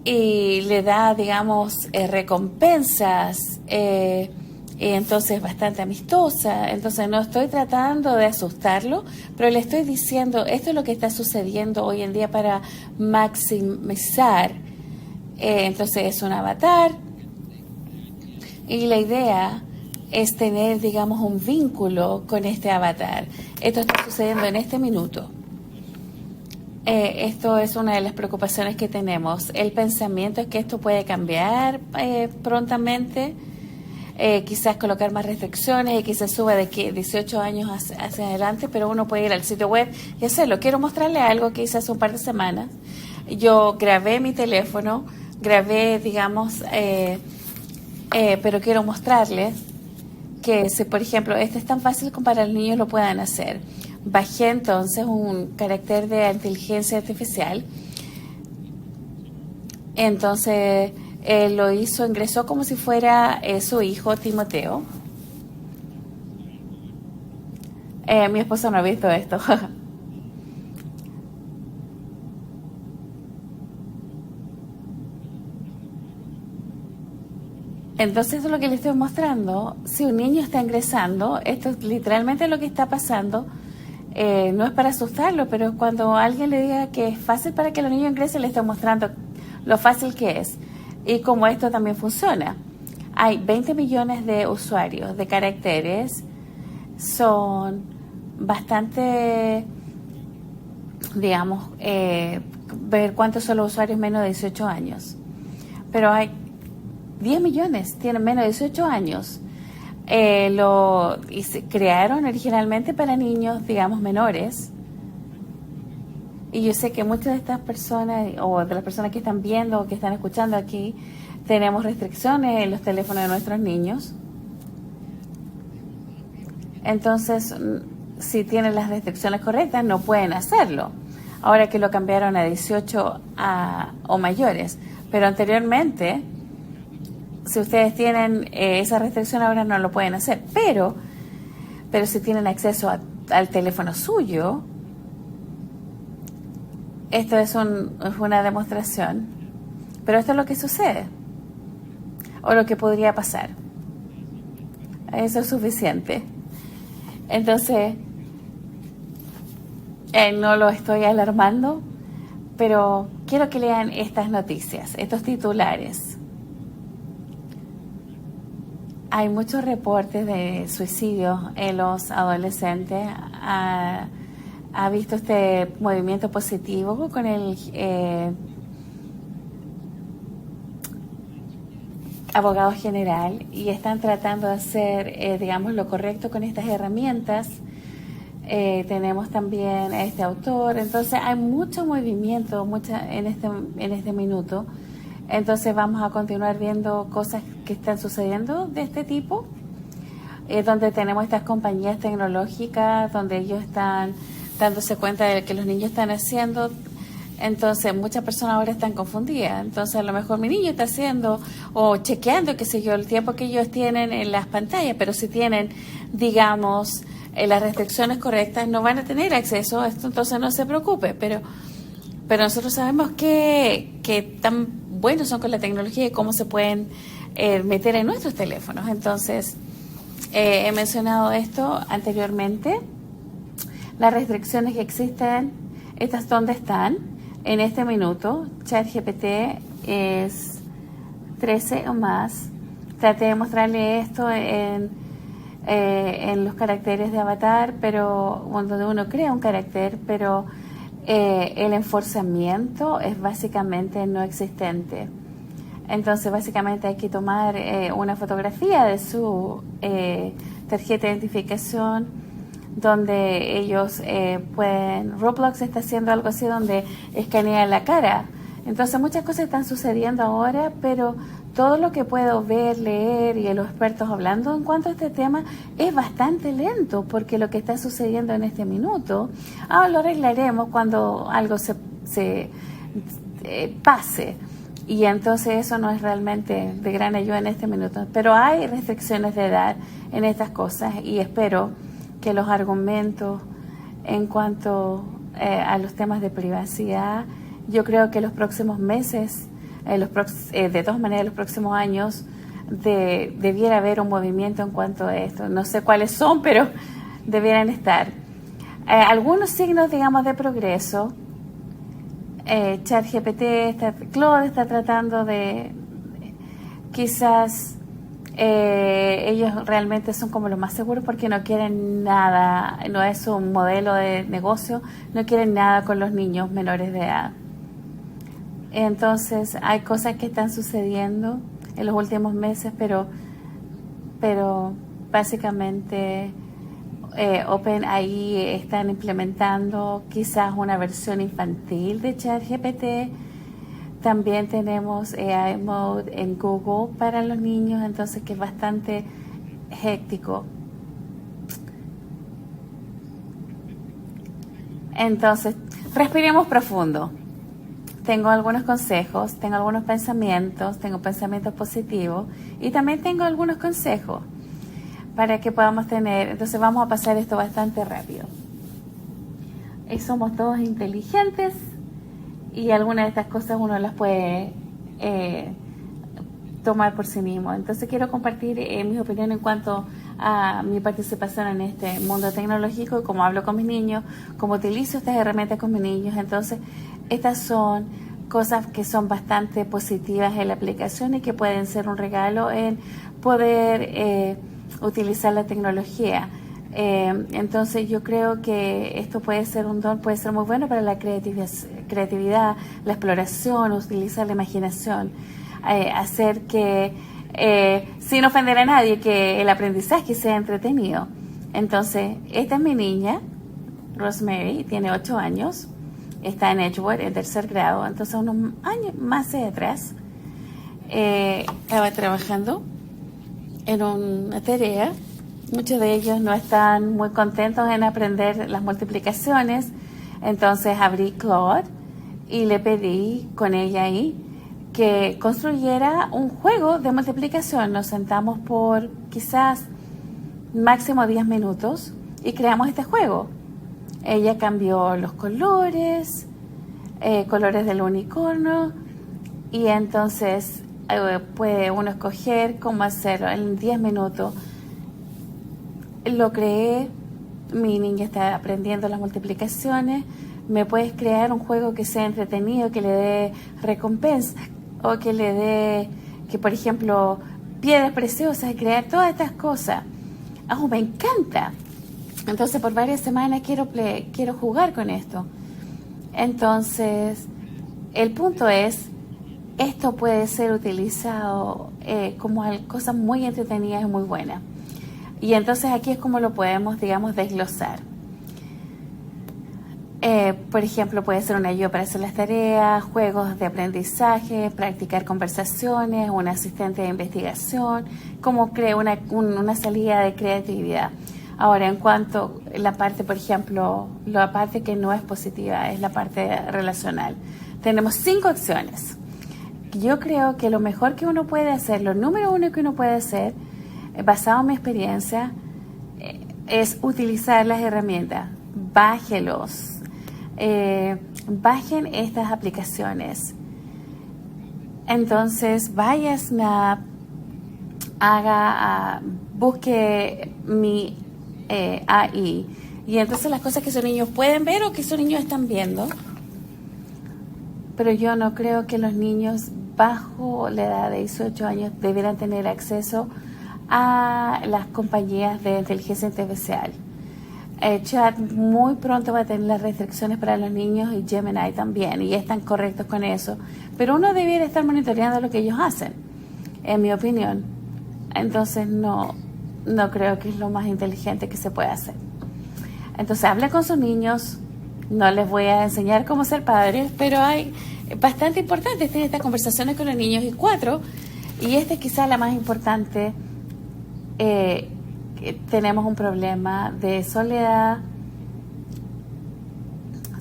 y le da, digamos, recompensas, y entonces bastante amistosa. Entonces no estoy tratando de asustarlo, pero le estoy diciendo, esto es lo que está sucediendo hoy en día para maximizar. Entonces es un avatar, y la idea es tener, digamos, un vínculo con este avatar. Esto está sucediendo en este minuto. Esto es una de las preocupaciones que tenemos. El pensamiento es que esto puede cambiar prontamente, quizás colocar más restricciones y quizás suba de 18 años hacia adelante, pero uno puede ir al sitio web y hacerlo. Quiero mostrarle algo que hice hace un par de semanas. Yo grabé mi teléfono, digamos, pero quiero mostrarles que si, por ejemplo, esto es tan fácil como para los niños lo puedan hacer. Bajé entonces un carácter de inteligencia artificial. Entonces lo ingresó como si fuera su hijo Timoteo. Mi esposo no ha visto esto. Entonces, eso es lo que le estoy mostrando. Si un niño está ingresando, esto es literalmente lo que está pasando. No es para asustarlo, pero cuando alguien le diga que es fácil para que los niños ingresen, le estoy mostrando lo fácil que es y cómo esto también funciona. Hay 20 millones de usuarios de caracteres. Son bastante, digamos, ver cuántos son los usuarios menos de 18 años. Pero hay 10 millones, tienen menos de 18 años. Se crearon originalmente para niños, digamos, menores. Y yo sé que muchas de estas personas, o de las personas que están viendo o que están escuchando aquí, tenemos restricciones en los teléfonos de nuestros niños. Entonces, si tienen las restricciones correctas, no pueden hacerlo. Ahora que lo cambiaron a 18 o mayores. Pero anteriormente, si ustedes tienen esa restricción, ahora no lo pueden hacer. Pero si tienen acceso al teléfono suyo, esto es una demostración. Pero esto es lo que sucede. O lo que podría pasar. Eso es suficiente. Entonces, no lo estoy alarmando, pero quiero que lean estas noticias, estos titulares. Hay muchos reportes de suicidios en los adolescentes. ¿Ha visto este movimiento positivo con el abogado general? Y están tratando de hacer, digamos, lo correcto con estas herramientas. Tenemos también a este autor. Entonces hay mucho movimiento en este minuto. Entonces vamos a continuar viendo cosas que están sucediendo de este tipo, donde tenemos estas compañías tecnológicas, donde ellos están dándose cuenta de que los niños están haciendo. Entonces muchas personas ahora están confundidas. Entonces a lo mejor mi niño está haciendo o chequeando, qué sé yo, el tiempo que ellos tienen en las pantallas, pero si tienen, digamos, las restricciones correctas, no van a tener acceso a esto. Entonces no se preocupe, pero nosotros sabemos que tan buenos son con la tecnología y cómo se pueden meter en nuestros teléfonos. Entonces he mencionado esto anteriormente. Las restricciones que existen, estas dónde están en este minuto. ChatGPT es 13 o más. Traté de mostrarle esto en los caracteres de avatar, pero donde uno crea un carácter, pero el enforzamiento es básicamente no existente. Entonces básicamente hay que tomar una fotografía de su tarjeta de identificación, donde ellos pueden, Roblox está haciendo algo así donde escanean la cara. Entonces muchas cosas están sucediendo ahora, pero todo lo que puedo ver, leer y los expertos hablando en cuanto a este tema es bastante lento, porque lo que está sucediendo en este minuto, lo arreglaremos cuando algo se pase. Y entonces eso no es realmente de gran ayuda en este minuto. Pero hay restricciones de edad en estas cosas y espero que los argumentos en cuanto a los temas de privacidad, yo creo que los próximos meses, de todas maneras los próximos años, debiera haber un movimiento en cuanto a esto. No sé cuáles son, pero debieran estar. Algunos signos, digamos, de progreso. ChatGPT, Claude está tratando de, quizás ellos realmente son como los más seguros porque no quieren nada, no es un modelo de negocio, no quieren nada con los niños menores de edad. Entonces hay cosas que están sucediendo en los últimos meses, pero básicamente OpenAI están implementando quizás una versión infantil de ChatGPT. También tenemos AI Mode en Google para los niños, entonces que es bastante héctico. Entonces, respiremos profundo. Tengo algunos consejos, tengo algunos pensamientos, tengo pensamientos positivos y también tengo algunos consejos para que podamos tener. Entonces vamos a pasar esto bastante rápido. Somos todos inteligentes y algunas de estas cosas uno las puede tomar por sí mismo. Entonces quiero compartir mis opiniones en cuanto a mi participación en este mundo tecnológico y cómo hablo con mis niños, cómo utilizo estas herramientas con mis niños. Entonces estas son cosas que son bastante positivas en la aplicación y que pueden ser un regalo en poder utilizar la tecnología. Entonces yo creo que esto puede ser un don, puede ser muy bueno para la creatividad, la exploración, utilizar la imaginación, hacer que, sin ofender a nadie, que el aprendizaje sea entretenido. Entonces, esta es mi niña, Rosemary, tiene 8 años, está en Edgewood, en 3er grado. Entonces, unos años más atrás, estaba trabajando en una tarea. Muchos de ellos no están muy contentos en aprender las multiplicaciones. Entonces abrí Claude y le pedí con ella ahí que construyera un juego de multiplicación. Nos sentamos por quizás máximo 10 minutos y creamos este juego. Ella cambió los colores, colores del unicornio, y entonces puede uno escoger cómo hacerlo en 10 minutos. Lo creé, mi niña está aprendiendo las multiplicaciones. Me puedes crear un juego que sea entretenido, que le dé recompensa, o que le dé, que por ejemplo, piedras preciosas, crear todas estas cosas. Oh, me encanta. Entonces por varias semanas quiero jugar con esto. Entonces, el punto es, esto puede ser utilizado como cosas muy entretenidas y muy buenas. Y entonces aquí es como lo podemos, digamos, desglosar. Por ejemplo, puede ser una ayuda para hacer las tareas, juegos de aprendizaje, practicar conversaciones, un asistente de investigación, como crea una salida de creatividad. Ahora, en cuanto a la parte, por ejemplo, la parte que no es positiva, es la parte relacional. Tenemos 5 acciones. Yo creo que lo mejor que uno puede hacer, lo número 1 que uno puede hacer, basado en mi experiencia, es utilizar las herramientas. Bájelos. Bajen estas aplicaciones. Entonces, vaya a Snap, busque mi AI, y entonces las cosas que sus niños pueden ver o que sus niños están viendo. Pero yo no creo que los niños bajo la edad de 18 años debieran tener acceso a las compañías de inteligencia artificial. Chat muy pronto va a tener las restricciones para los niños, y Gemini también, y están correctos con eso. Pero uno debiera estar monitoreando lo que ellos hacen, en mi opinión. Entonces no creo que es lo más inteligente que se puede hacer. Entonces hable con sus niños. No les voy a enseñar cómo ser padres, pero hay bastante importantes tener estas conversaciones con los niños. Y 4, y esta es quizá la más importante, tenemos un problema de soledad.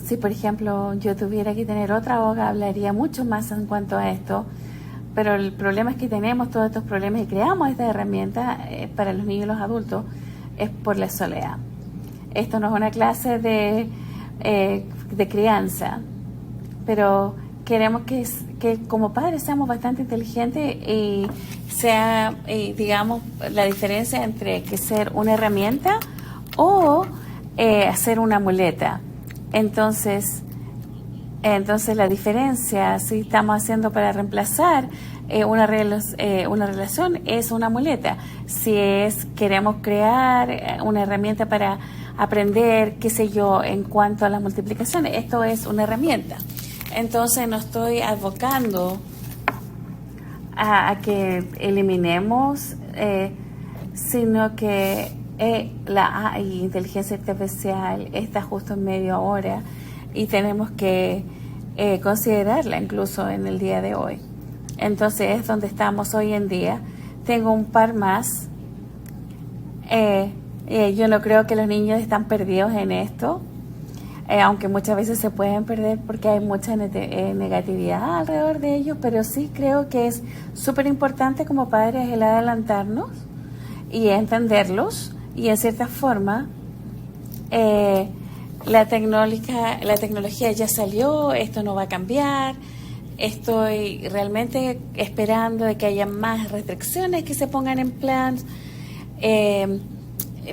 Si por ejemplo yo tuviera que tener otra abogada, hablaría mucho más en cuanto a esto, pero el problema es que tenemos todos estos problemas y creamos esta herramienta para los niños y los adultos, es por la soledad. Esto no es una clase de crianza, pero queremos que como padres seamos bastante inteligentes y sea, digamos, la diferencia entre que ser una herramienta o hacer una muleta. Entonces la diferencia, si estamos haciendo para reemplazar una relación, es una muleta. Si queremos crear una herramienta para aprender, qué sé yo, en cuanto a las multiplicaciones, esto es una herramienta. Entonces no estoy advocando a que eliminemos, sino que la AI, inteligencia artificial, está justo en medio ahora y tenemos que considerarla incluso en el día de hoy. Entonces es donde estamos hoy en día. Tengo un par más. Yo no creo que los niños están perdidos en esto, aunque muchas veces se pueden perder porque hay mucha negatividad alrededor de ellos, pero sí creo que es súper importante como padres el adelantarnos y entenderlos, y en cierta forma la tecnología ya salió, esto no va a cambiar. Estoy realmente esperando de que haya más restricciones que se pongan en plan,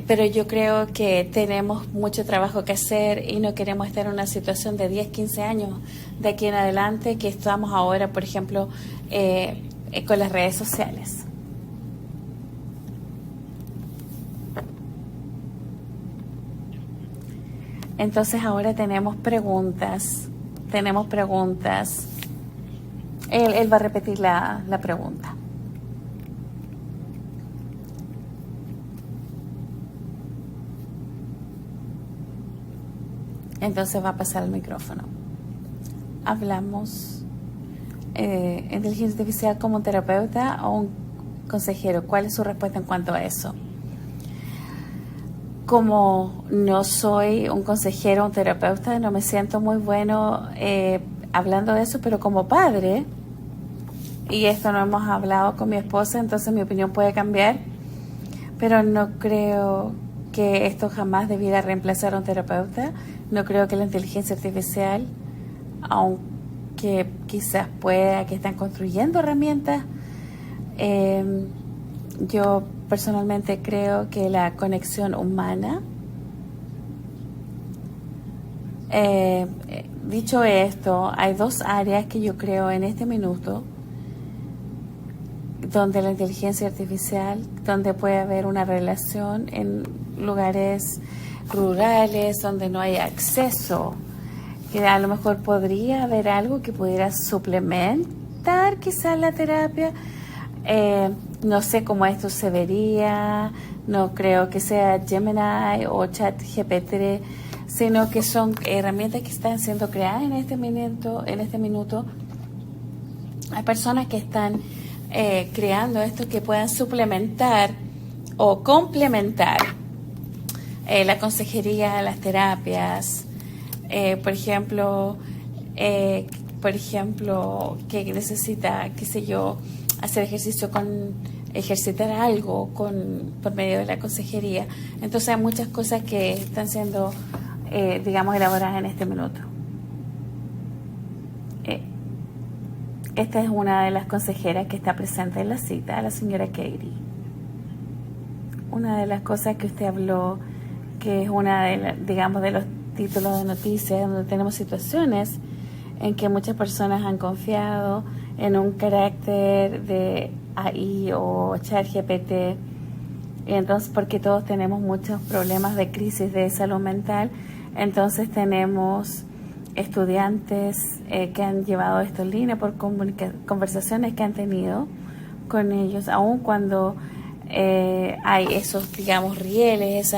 pero yo creo que tenemos mucho trabajo que hacer y no queremos estar en una situación de 10, 15 años de aquí en adelante que estamos ahora, por ejemplo, con las redes sociales. Entonces ahora tenemos preguntas. Él va a repetir la pregunta. Entonces va a pasar el micrófono. Hablamos inteligencia artificial como un terapeuta o un consejero? ¿Cuál es su respuesta en cuanto a eso? Como no soy un consejero o un terapeuta, no me siento muy bueno hablando de eso, pero como padre, y esto no hemos hablado con mi esposa, entonces mi opinión puede cambiar, pero no creo que esto jamás debiera reemplazar a un terapeuta. No creo que la inteligencia artificial, aunque quizás pueda que están construyendo herramientas, yo personalmente creo que la conexión humana, dicho esto, hay dos áreas que yo creo en este minuto donde la inteligencia artificial, donde puede haber una relación en lugares rurales, donde no hay acceso, que a lo mejor podría haber algo que pudiera suplementar quizás la terapia. No sé cómo esto se vería, no creo que sea Gemini o ChatGPT, sino que son herramientas que están siendo creadas en este minuto. Hay personas que están creando esto que puedan suplementar o complementar la consejería, las terapias, por ejemplo, que necesita, qué sé yo, hacer ejercicio ejercitar algo por medio de la consejería. Entonces hay muchas cosas que están siendo, elaboradas en este minuto. Esta es una de las consejeras que está presente en la cita, la señora Katie. Una de las cosas que usted habló, que es una de los títulos de noticias, donde tenemos situaciones en que muchas personas han confiado en un carácter de AI o ChatGPT, y entonces porque todos tenemos muchos problemas de crisis de salud mental, entonces tenemos estudiantes que han llevado esto en línea por conversaciones que han tenido con ellos, aun cuando hay esos, rieles,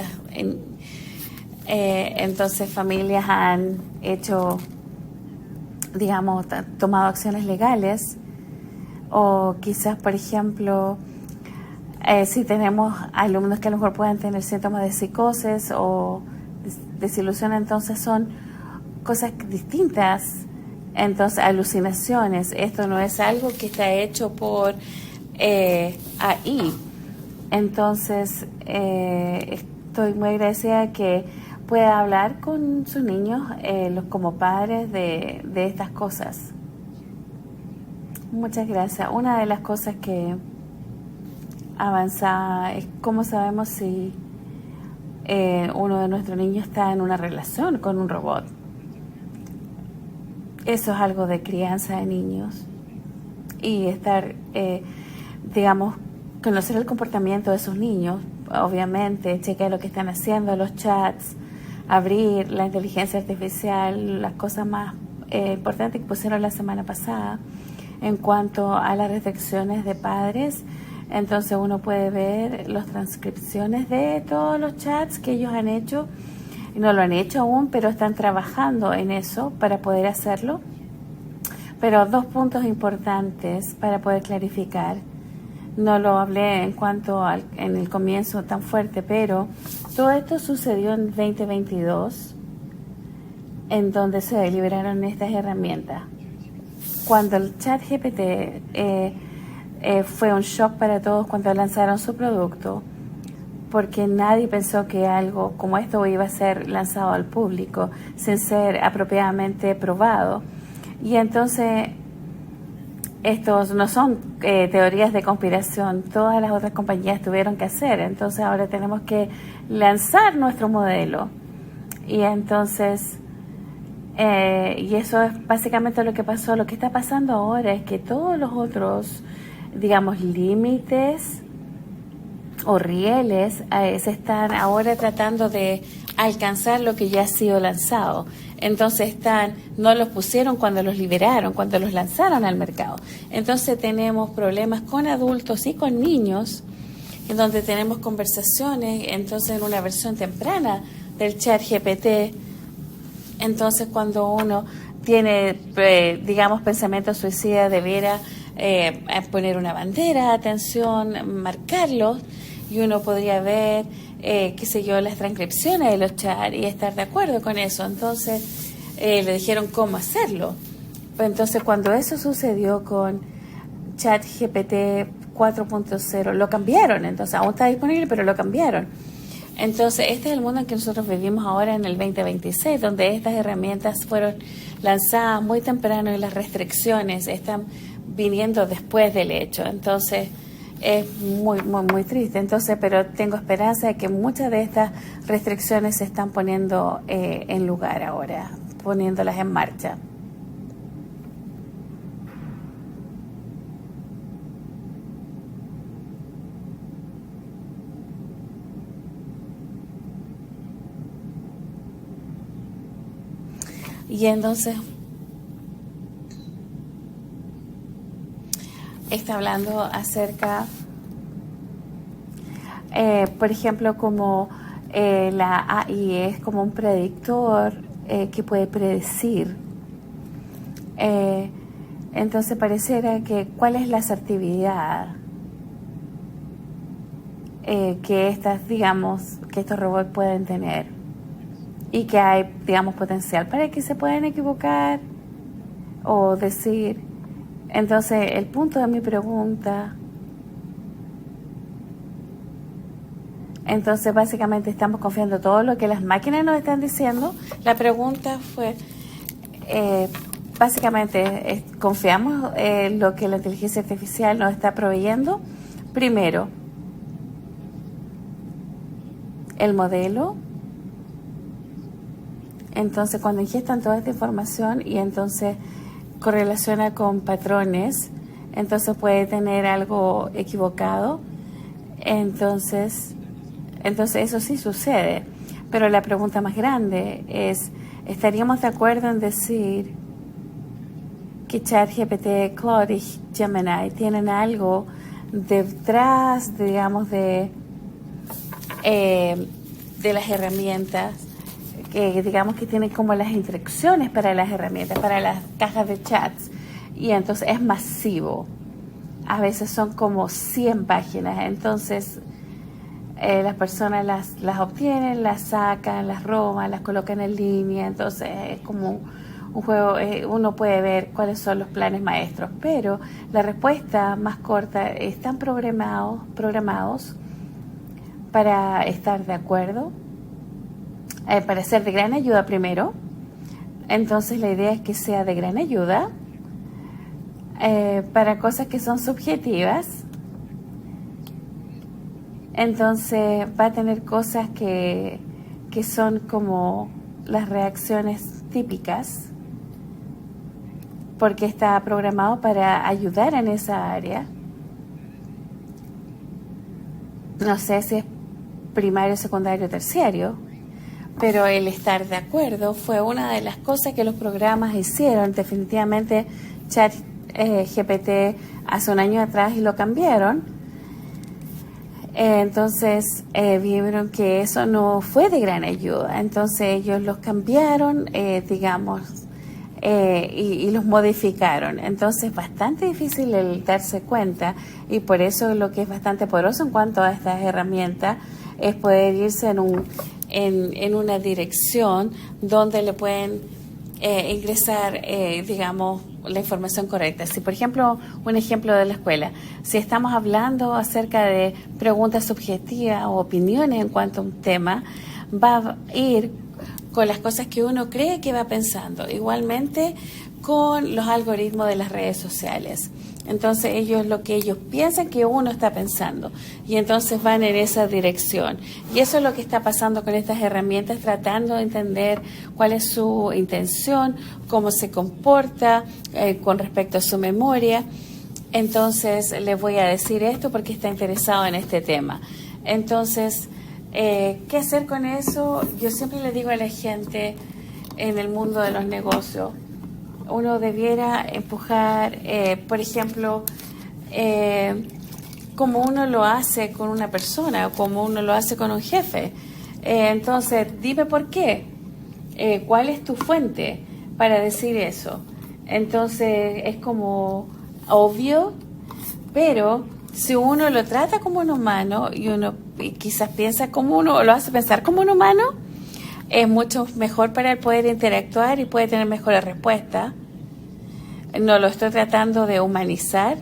entonces familias han hecho, tomado acciones legales, o quizás, por ejemplo, si tenemos alumnos que a lo mejor puedan tener síntomas de psicosis o desilusión, entonces son cosas distintas, entonces alucinaciones. Esto no es algo que está hecho por AI. Entonces estoy muy agradecida que pueda hablar con sus niños como padres de estas cosas. Muchas gracias. Una de las cosas que avanza es cómo sabemos si uno de nuestros niños está en una relación con un robot. Eso es algo de crianza de niños, y estar, conocer el comportamiento de sus niños, obviamente, chequear lo que están haciendo, los chats, abrir la inteligencia artificial, las cosas más importantes que pusieron la semana pasada en cuanto a las restricciones de padres. Entonces uno puede ver las transcripciones de todos los chats que ellos han hecho. No lo han hecho aún, pero están trabajando en eso para poder hacerlo. Pero dos puntos importantes para poder clarificar. No lo hablé en el comienzo tan fuerte, pero todo esto sucedió en 2022, en donde se liberaron estas herramientas. Cuando el ChatGPT fue un shock para todos cuando lanzaron su producto, porque nadie pensó que algo como esto iba a ser lanzado al público sin ser apropiadamente probado. Y entonces, estos no son teorías de conspiración, todas las otras compañías tuvieron que hacer, entonces ahora tenemos que lanzar nuestro modelo. Y entonces, y eso es básicamente lo que pasó. Lo que está pasando ahora es que todos los otros, límites o rieles se están ahora tratando de alcanzar lo que ya ha sido lanzado. Entonces no los pusieron cuando los liberaron, cuando los lanzaron al mercado. Entonces tenemos problemas con adultos y con niños, en donde tenemos conversaciones, entonces en una versión temprana del ChatGPT. Entonces cuando uno tiene, digamos, pensamientos suicidas, debiera poner una bandera, atención, marcarlos, y uno podría ver, qué sé yo, las transcripciones de los chats y estar de acuerdo con eso. Entonces, le dijeron cómo hacerlo. Entonces, cuando eso sucedió con ChatGPT 4.0, lo cambiaron. Entonces, aún está disponible, pero lo cambiaron. Entonces, este es el mundo en que nosotros vivimos ahora en el 2026, donde estas herramientas fueron lanzadas muy temprano y las restricciones están viniendo después del hecho. Entonces, es muy, muy, muy triste. Entonces, pero tengo esperanza de que muchas de estas restricciones se están poniendo en lugar ahora, poniéndolas en marcha. Y entonces está hablando acerca, por ejemplo, como la AI es como un predictor que puede predecir. Entonces pareciera que cuál es la asertividad que estas, digamos, que estos robots pueden tener. Y que hay, digamos, potencial para que se puedan equivocar o decir. Entonces, el punto de mi pregunta, entonces básicamente estamos confiando en todo lo que las máquinas nos están diciendo. La pregunta fue, básicamente, ¿confiamos en lo que la inteligencia artificial nos está proveyendo? Primero, el modelo. Entonces, cuando ingestan toda esta información y entonces correlaciona con patrones, entonces puede tener algo equivocado. Entonces eso sí sucede. Pero la pregunta más grande es, ¿estaríamos de acuerdo en decir que ChatGPT, Claude y Gemini tienen algo detrás, digamos, de las herramientas? Que digamos que tiene como las instrucciones para las herramientas, para las cajas de chats, y entonces es masivo. A veces son como 100 páginas, entonces las personas las obtienen, las sacan, las roban, las colocan en línea, entonces es como un juego, uno puede ver cuáles son los planes maestros, pero la respuesta más corta, están programados para estar de acuerdo, para ser de gran ayuda primero. Entonces la idea es que sea de gran ayuda para cosas que son subjetivas. Entonces va a tener cosas que son como las reacciones típicas, porque está programado para ayudar en esa área. No sé si es primario, secundario, terciario, pero el estar de acuerdo fue una de las cosas que los programas hicieron. Definitivamente ChatGPT hace un año atrás y lo cambiaron. Entonces vieron que eso no fue de gran ayuda. Entonces ellos los cambiaron, digamos, y los modificaron. Entonces es bastante difícil el darse cuenta, y por eso lo que es bastante poderoso en cuanto a estas herramientas es poder irse en una dirección donde le pueden ingresar, digamos, la información correcta. Si, por ejemplo, un ejemplo de la escuela, si estamos hablando acerca de preguntas subjetivas o opiniones en cuanto a un tema, va a ir con las cosas que uno cree que va pensando. Igualmente con los algoritmos de las redes sociales. Entonces ellos, lo que ellos piensan que uno está pensando, y entonces van en esa dirección. Y eso es lo que está pasando con estas herramientas, tratando de entender cuál es su intención, cómo se comporta con respecto a su memoria. Entonces les voy a decir esto porque está interesado en este tema. Entonces, ¿qué hacer con eso? Yo siempre le digo a la gente en el mundo de los negocios, uno debiera empujar, por ejemplo, como uno lo hace con una persona o como uno lo hace con un jefe. Entonces, dime por qué. ¿Cuál es tu fuente? para decir eso. Entonces es como obvio, pero si uno lo trata como un humano y uno quizás piensa como uno, o lo hace pensar como un humano, es mucho mejor para él poder interactuar y puede tener mejores respuestas. No lo estoy tratando de humanizar,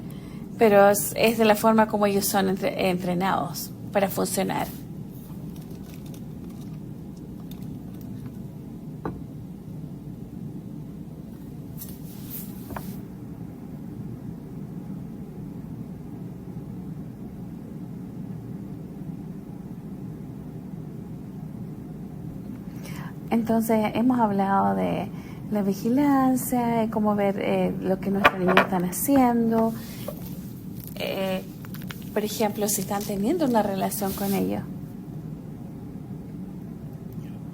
pero es de la forma como ellos son entrenados para funcionar. Entonces hemos hablado de la vigilancia, de cómo ver lo que nuestros niños están haciendo, por ejemplo, si están teniendo una relación con ellos.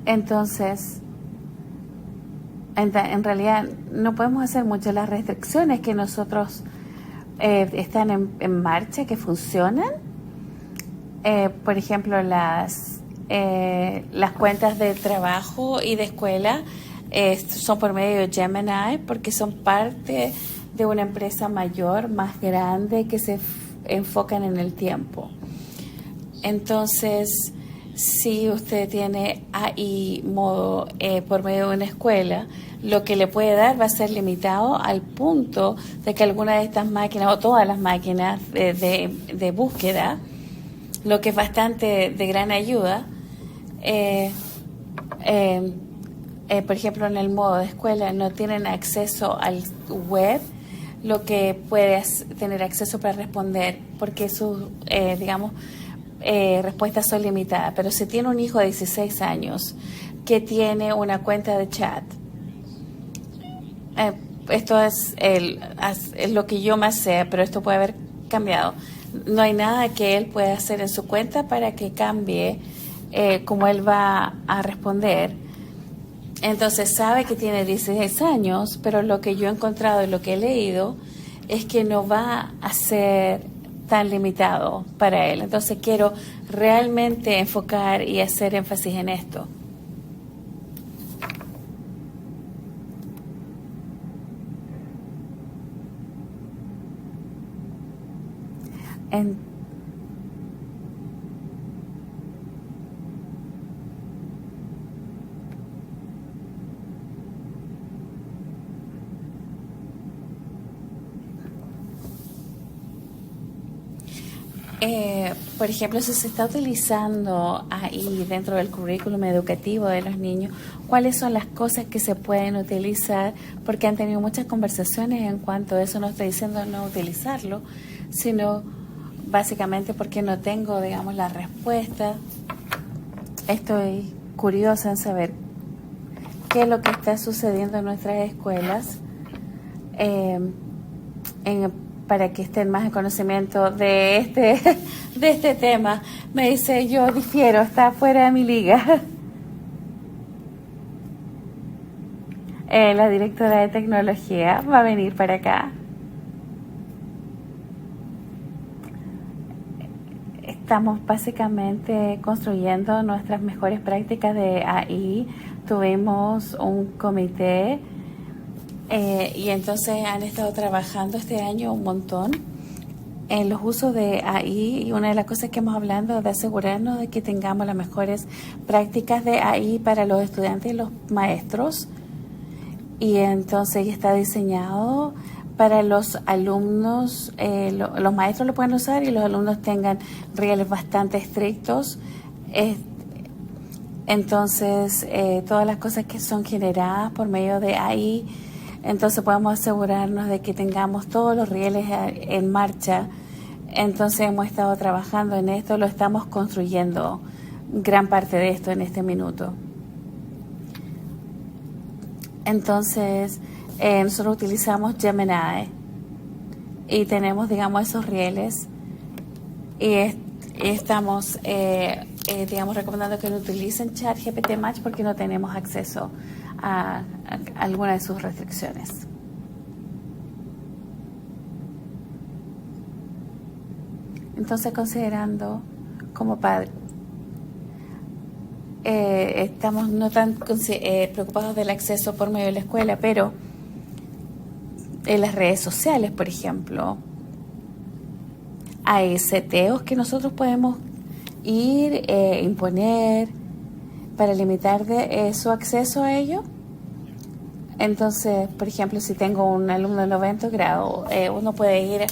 Entonces, en realidad no podemos hacer mucho. Las restricciones que nosotros están en marcha, que funcionan, por ejemplo, las cuentas de trabajo y de escuela son por medio de Gemini, porque son parte de una empresa mayor, más grande, que se enfocan en el tiempo. Entonces, si usted tiene AI modo por medio de una escuela, lo que le puede dar va a ser limitado al punto de que alguna de estas máquinas, o todas las máquinas de búsqueda, lo que es bastante de gran ayuda, por ejemplo, en el modo de escuela no tienen acceso al web, lo que puede tener acceso para responder, porque sus, respuestas son limitadas. Pero si tiene un hijo de 16 años que tiene una cuenta de chat, esto es lo que yo más sé, pero esto puede haber cambiado. No hay nada que él pueda hacer en su cuenta para que cambie cómo él va a responder. Entonces sabe que tiene 16 años, pero lo que yo he encontrado y lo que he leído es que no va a ser tan limitado para él. Entonces quiero realmente enfocar y hacer énfasis en esto. Por ejemplo, si se está utilizando ahí dentro del currículum educativo de los niños, ¿cuáles son las cosas que se pueden utilizar? Porque han tenido muchas conversaciones en cuanto a eso. No estoy diciendo no utilizarlo, sino básicamente porque no tengo, digamos, la respuesta. Estoy curiosa en saber qué es lo que está sucediendo en nuestras escuelas para que estén más en conocimiento de este tema. Me dice, yo difiero, está fuera de mi liga. La directora de tecnología va a venir para acá. Estamos básicamente construyendo nuestras mejores prácticas de AI. Tuvimos un comité y entonces han estado trabajando este año un montón en los usos de AI, y una de las cosas que hemos hablado es de asegurarnos de que tengamos las mejores prácticas de AI para los estudiantes y los maestros, y entonces está diseñado para los alumnos, los maestros lo pueden usar y los alumnos tengan reglas bastante estrictos. Entonces todas las cosas que son generadas por medio de AI, entonces podemos asegurarnos de que tengamos todos los rieles en marcha. Entonces hemos estado trabajando en esto, lo estamos construyendo, gran parte de esto en este minuto. Entonces nosotros utilizamos Gemini y tenemos, digamos, esos rieles, y estamos, digamos, recomendando que no utilicen ChatGPT Match porque no tenemos acceso a alguna de sus restricciones. Entonces, considerando como padre, estamos no tan preocupados del acceso por medio de la escuela, pero en las redes sociales, por ejemplo, hay seteos que nosotros podemos ir, imponer para limitar su acceso a ello. Entonces, por ejemplo, si tengo un alumno de 90 grados, uno puede ir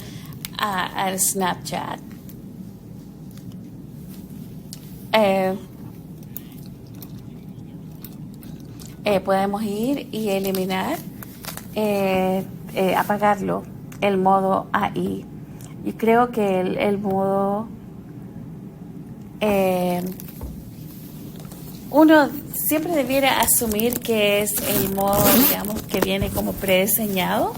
al Snapchat. Podemos ir y eliminar, apagarlo, el modo AI. Yo creo que el modo... uno siempre debiera asumir que es el modo, digamos, que viene como prediseñado,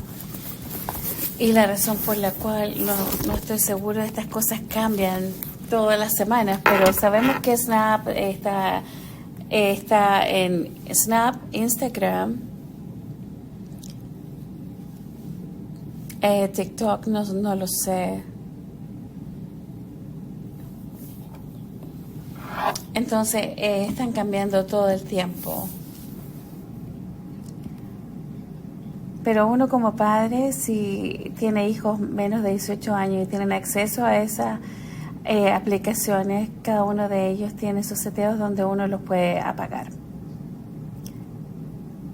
y la razón por la cual no estoy seguro de estas cosas cambian todas las semanas, pero sabemos que Snap está en Snap, Instagram, TikTok, no lo sé. Entonces, están cambiando todo el tiempo. Pero uno como padre, si tiene hijos menos de 18 años y tienen acceso a esas aplicaciones, cada uno de ellos tiene sus seteos donde uno los puede apagar.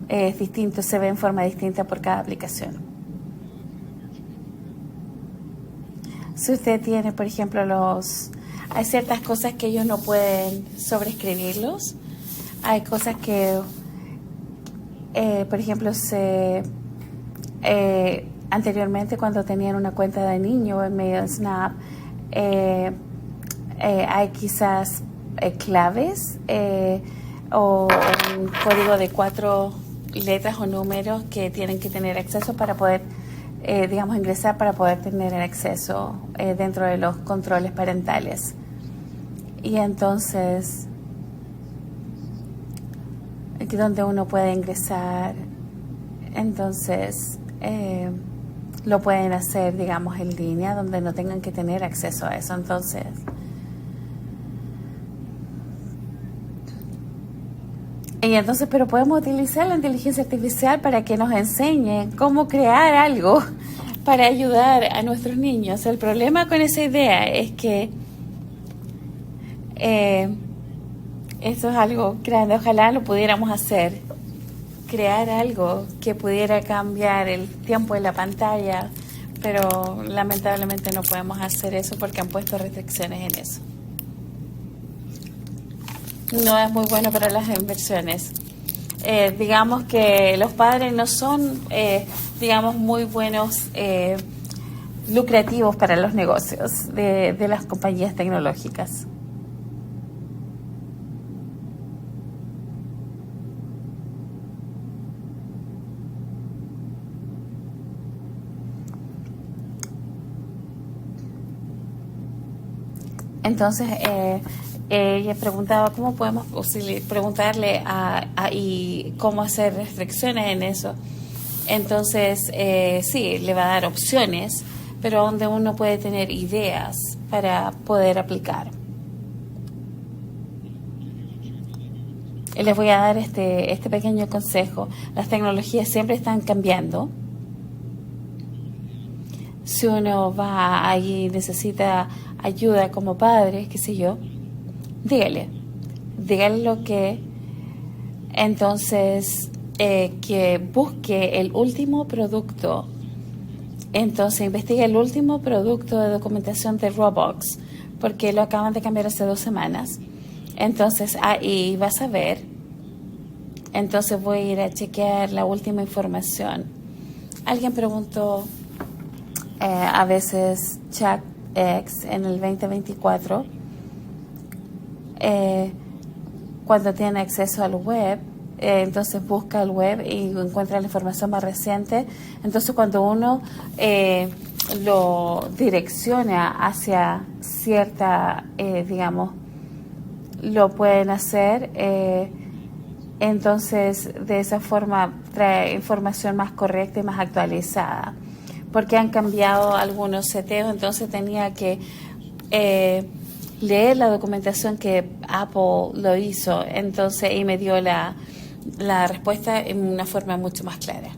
Es distinto, se ve en forma distinta por cada aplicación. Si usted tiene, por ejemplo, hay ciertas cosas que ellos no pueden sobreescribirlos. Hay cosas que, por ejemplo, anteriormente cuando tenían una cuenta de niño en medio de Snap, hay quizás claves o un código de 4 letras o números que tienen que tener acceso para poder, ingresar para poder tener el acceso dentro de los controles parentales. Y entonces, aquí donde uno puede ingresar, entonces lo pueden hacer, digamos, en línea, donde no tengan que tener acceso a eso. Entonces, pero podemos utilizar la inteligencia artificial para que nos enseñe cómo crear algo para ayudar a nuestros niños. El problema con esa idea es que eso es algo grande. Ojalá lo pudiéramos hacer, crear algo que pudiera cambiar el tiempo de la pantalla, pero lamentablemente no podemos hacer eso porque han puesto restricciones en eso. No es muy bueno para las inversiones. Digamos que los padres no son, muy buenos, lucrativos para los negocios de las compañías tecnológicas. Entonces, ella preguntaba cómo podemos preguntarle y cómo hacer restricciones en eso. Entonces, sí, le va a dar opciones, pero donde uno puede tener ideas para poder aplicar. Les voy a dar este pequeño consejo. Las tecnologías siempre están cambiando. Si uno va ahí y necesita ayuda como padre, qué sé yo, dígale lo que, entonces, que busque el último producto. Entonces, investigue el último producto de documentación de Roblox, porque lo acaban de cambiar hace 2 semanas. Entonces, ahí vas a ver. Entonces, voy a ir a chequear la última información. Alguien preguntó, a veces, ChatX en el 2024, cuando tiene acceso al web, entonces busca el web y encuentra la información más reciente. Entonces, cuando uno lo direcciona hacia cierta, lo pueden hacer, entonces de esa forma trae información más correcta y más actualizada, porque han cambiado algunos seteos. Entonces tenía que leer la documentación que Apple lo hizo, entonces, y me dio la respuesta en una forma mucho más clara.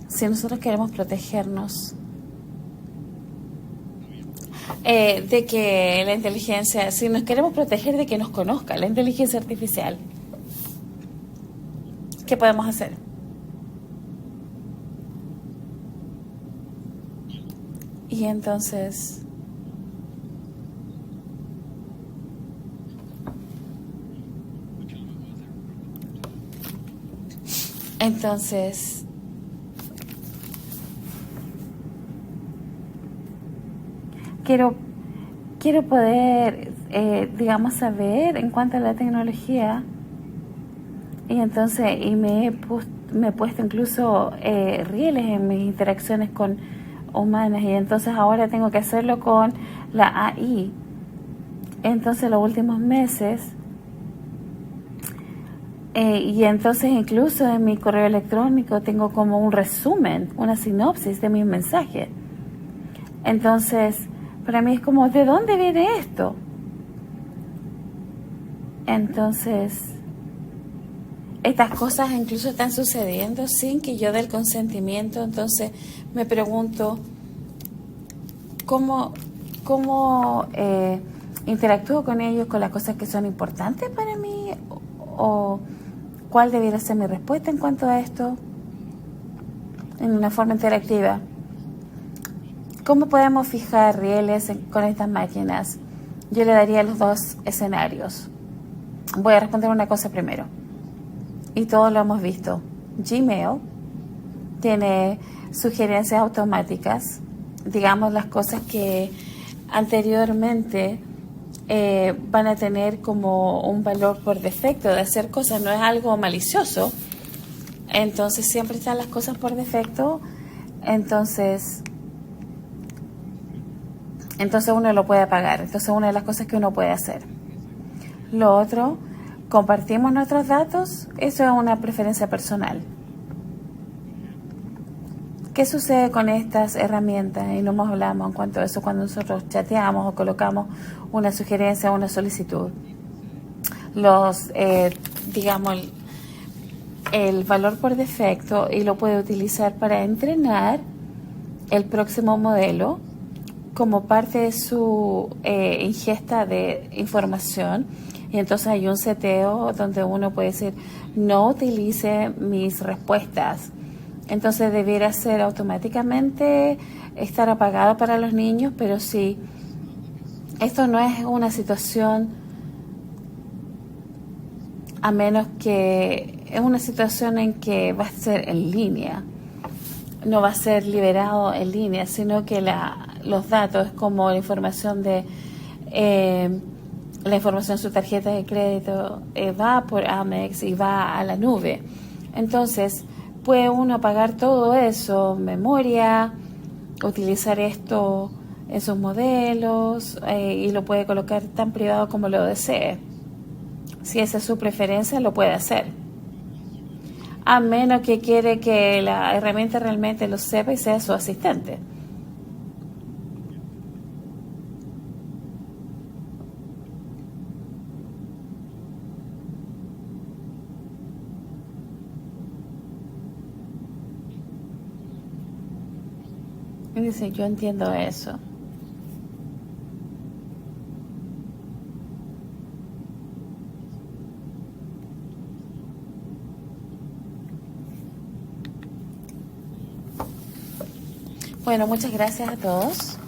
Si nosotros queremos protegernos de que la inteligencia, si nos queremos proteger de que nos conozca la inteligencia artificial, ¿qué podemos hacer? Y entonces, quiero poder, digamos, saber en cuanto a la tecnología. Y entonces, me he puesto incluso rieles en mis interacciones con humanas, y entonces ahora tengo que hacerlo con la AI. Entonces, los últimos meses, y entonces incluso en mi correo electrónico tengo como un resumen, una sinopsis de mis mensajes. Entonces, para mí es como, ¿de dónde viene esto? Entonces, estas cosas incluso están sucediendo sin que yo dé el consentimiento. Entonces me pregunto cómo interactúo con ellos, con las cosas que son importantes para mí, o cuál debiera ser mi respuesta en cuanto a esto en una forma interactiva. ¿Cómo podemos fijar rieles con estas máquinas? Yo le daría los dos escenarios. Voy a responder una cosa primero. Y todos lo hemos visto. Gmail tiene sugerencias automáticas, digamos las cosas que anteriormente van a tener como un valor por defecto de hacer cosas, no es algo malicioso. Entonces siempre están las cosas por defecto, entonces uno lo puede apagar. Entonces una de las cosas que uno puede hacer. Lo otro, compartimos nuestros datos, eso es una preferencia personal. ¿Qué sucede con estas herramientas? Y no nos hablamos en cuanto a eso cuando nosotros chateamos o colocamos una sugerencia o una solicitud. Digamos, el valor por defecto, y lo puede utilizar para entrenar el próximo modelo como parte de su ingesta de información. Y entonces hay un seteo donde uno puede decir, no utilice mis respuestas. Entonces debiera ser automáticamente estar apagado para los niños, pero sí, esto no es una situación, a menos que es una situación en que va a ser en línea, no va a ser liberado en línea, sino que los datos, como la información de su tarjeta de crédito, va por Amex y va a la nube. Entonces puede uno apagar todo eso, memoria, utilizar esto en sus modelos, y lo puede colocar tan privado como lo desee. Si esa es su preferencia, lo puede hacer. A menos que quiere que la herramienta realmente lo sepa y sea su asistente. Y dice, yo entiendo eso. Bueno, muchas gracias a todos.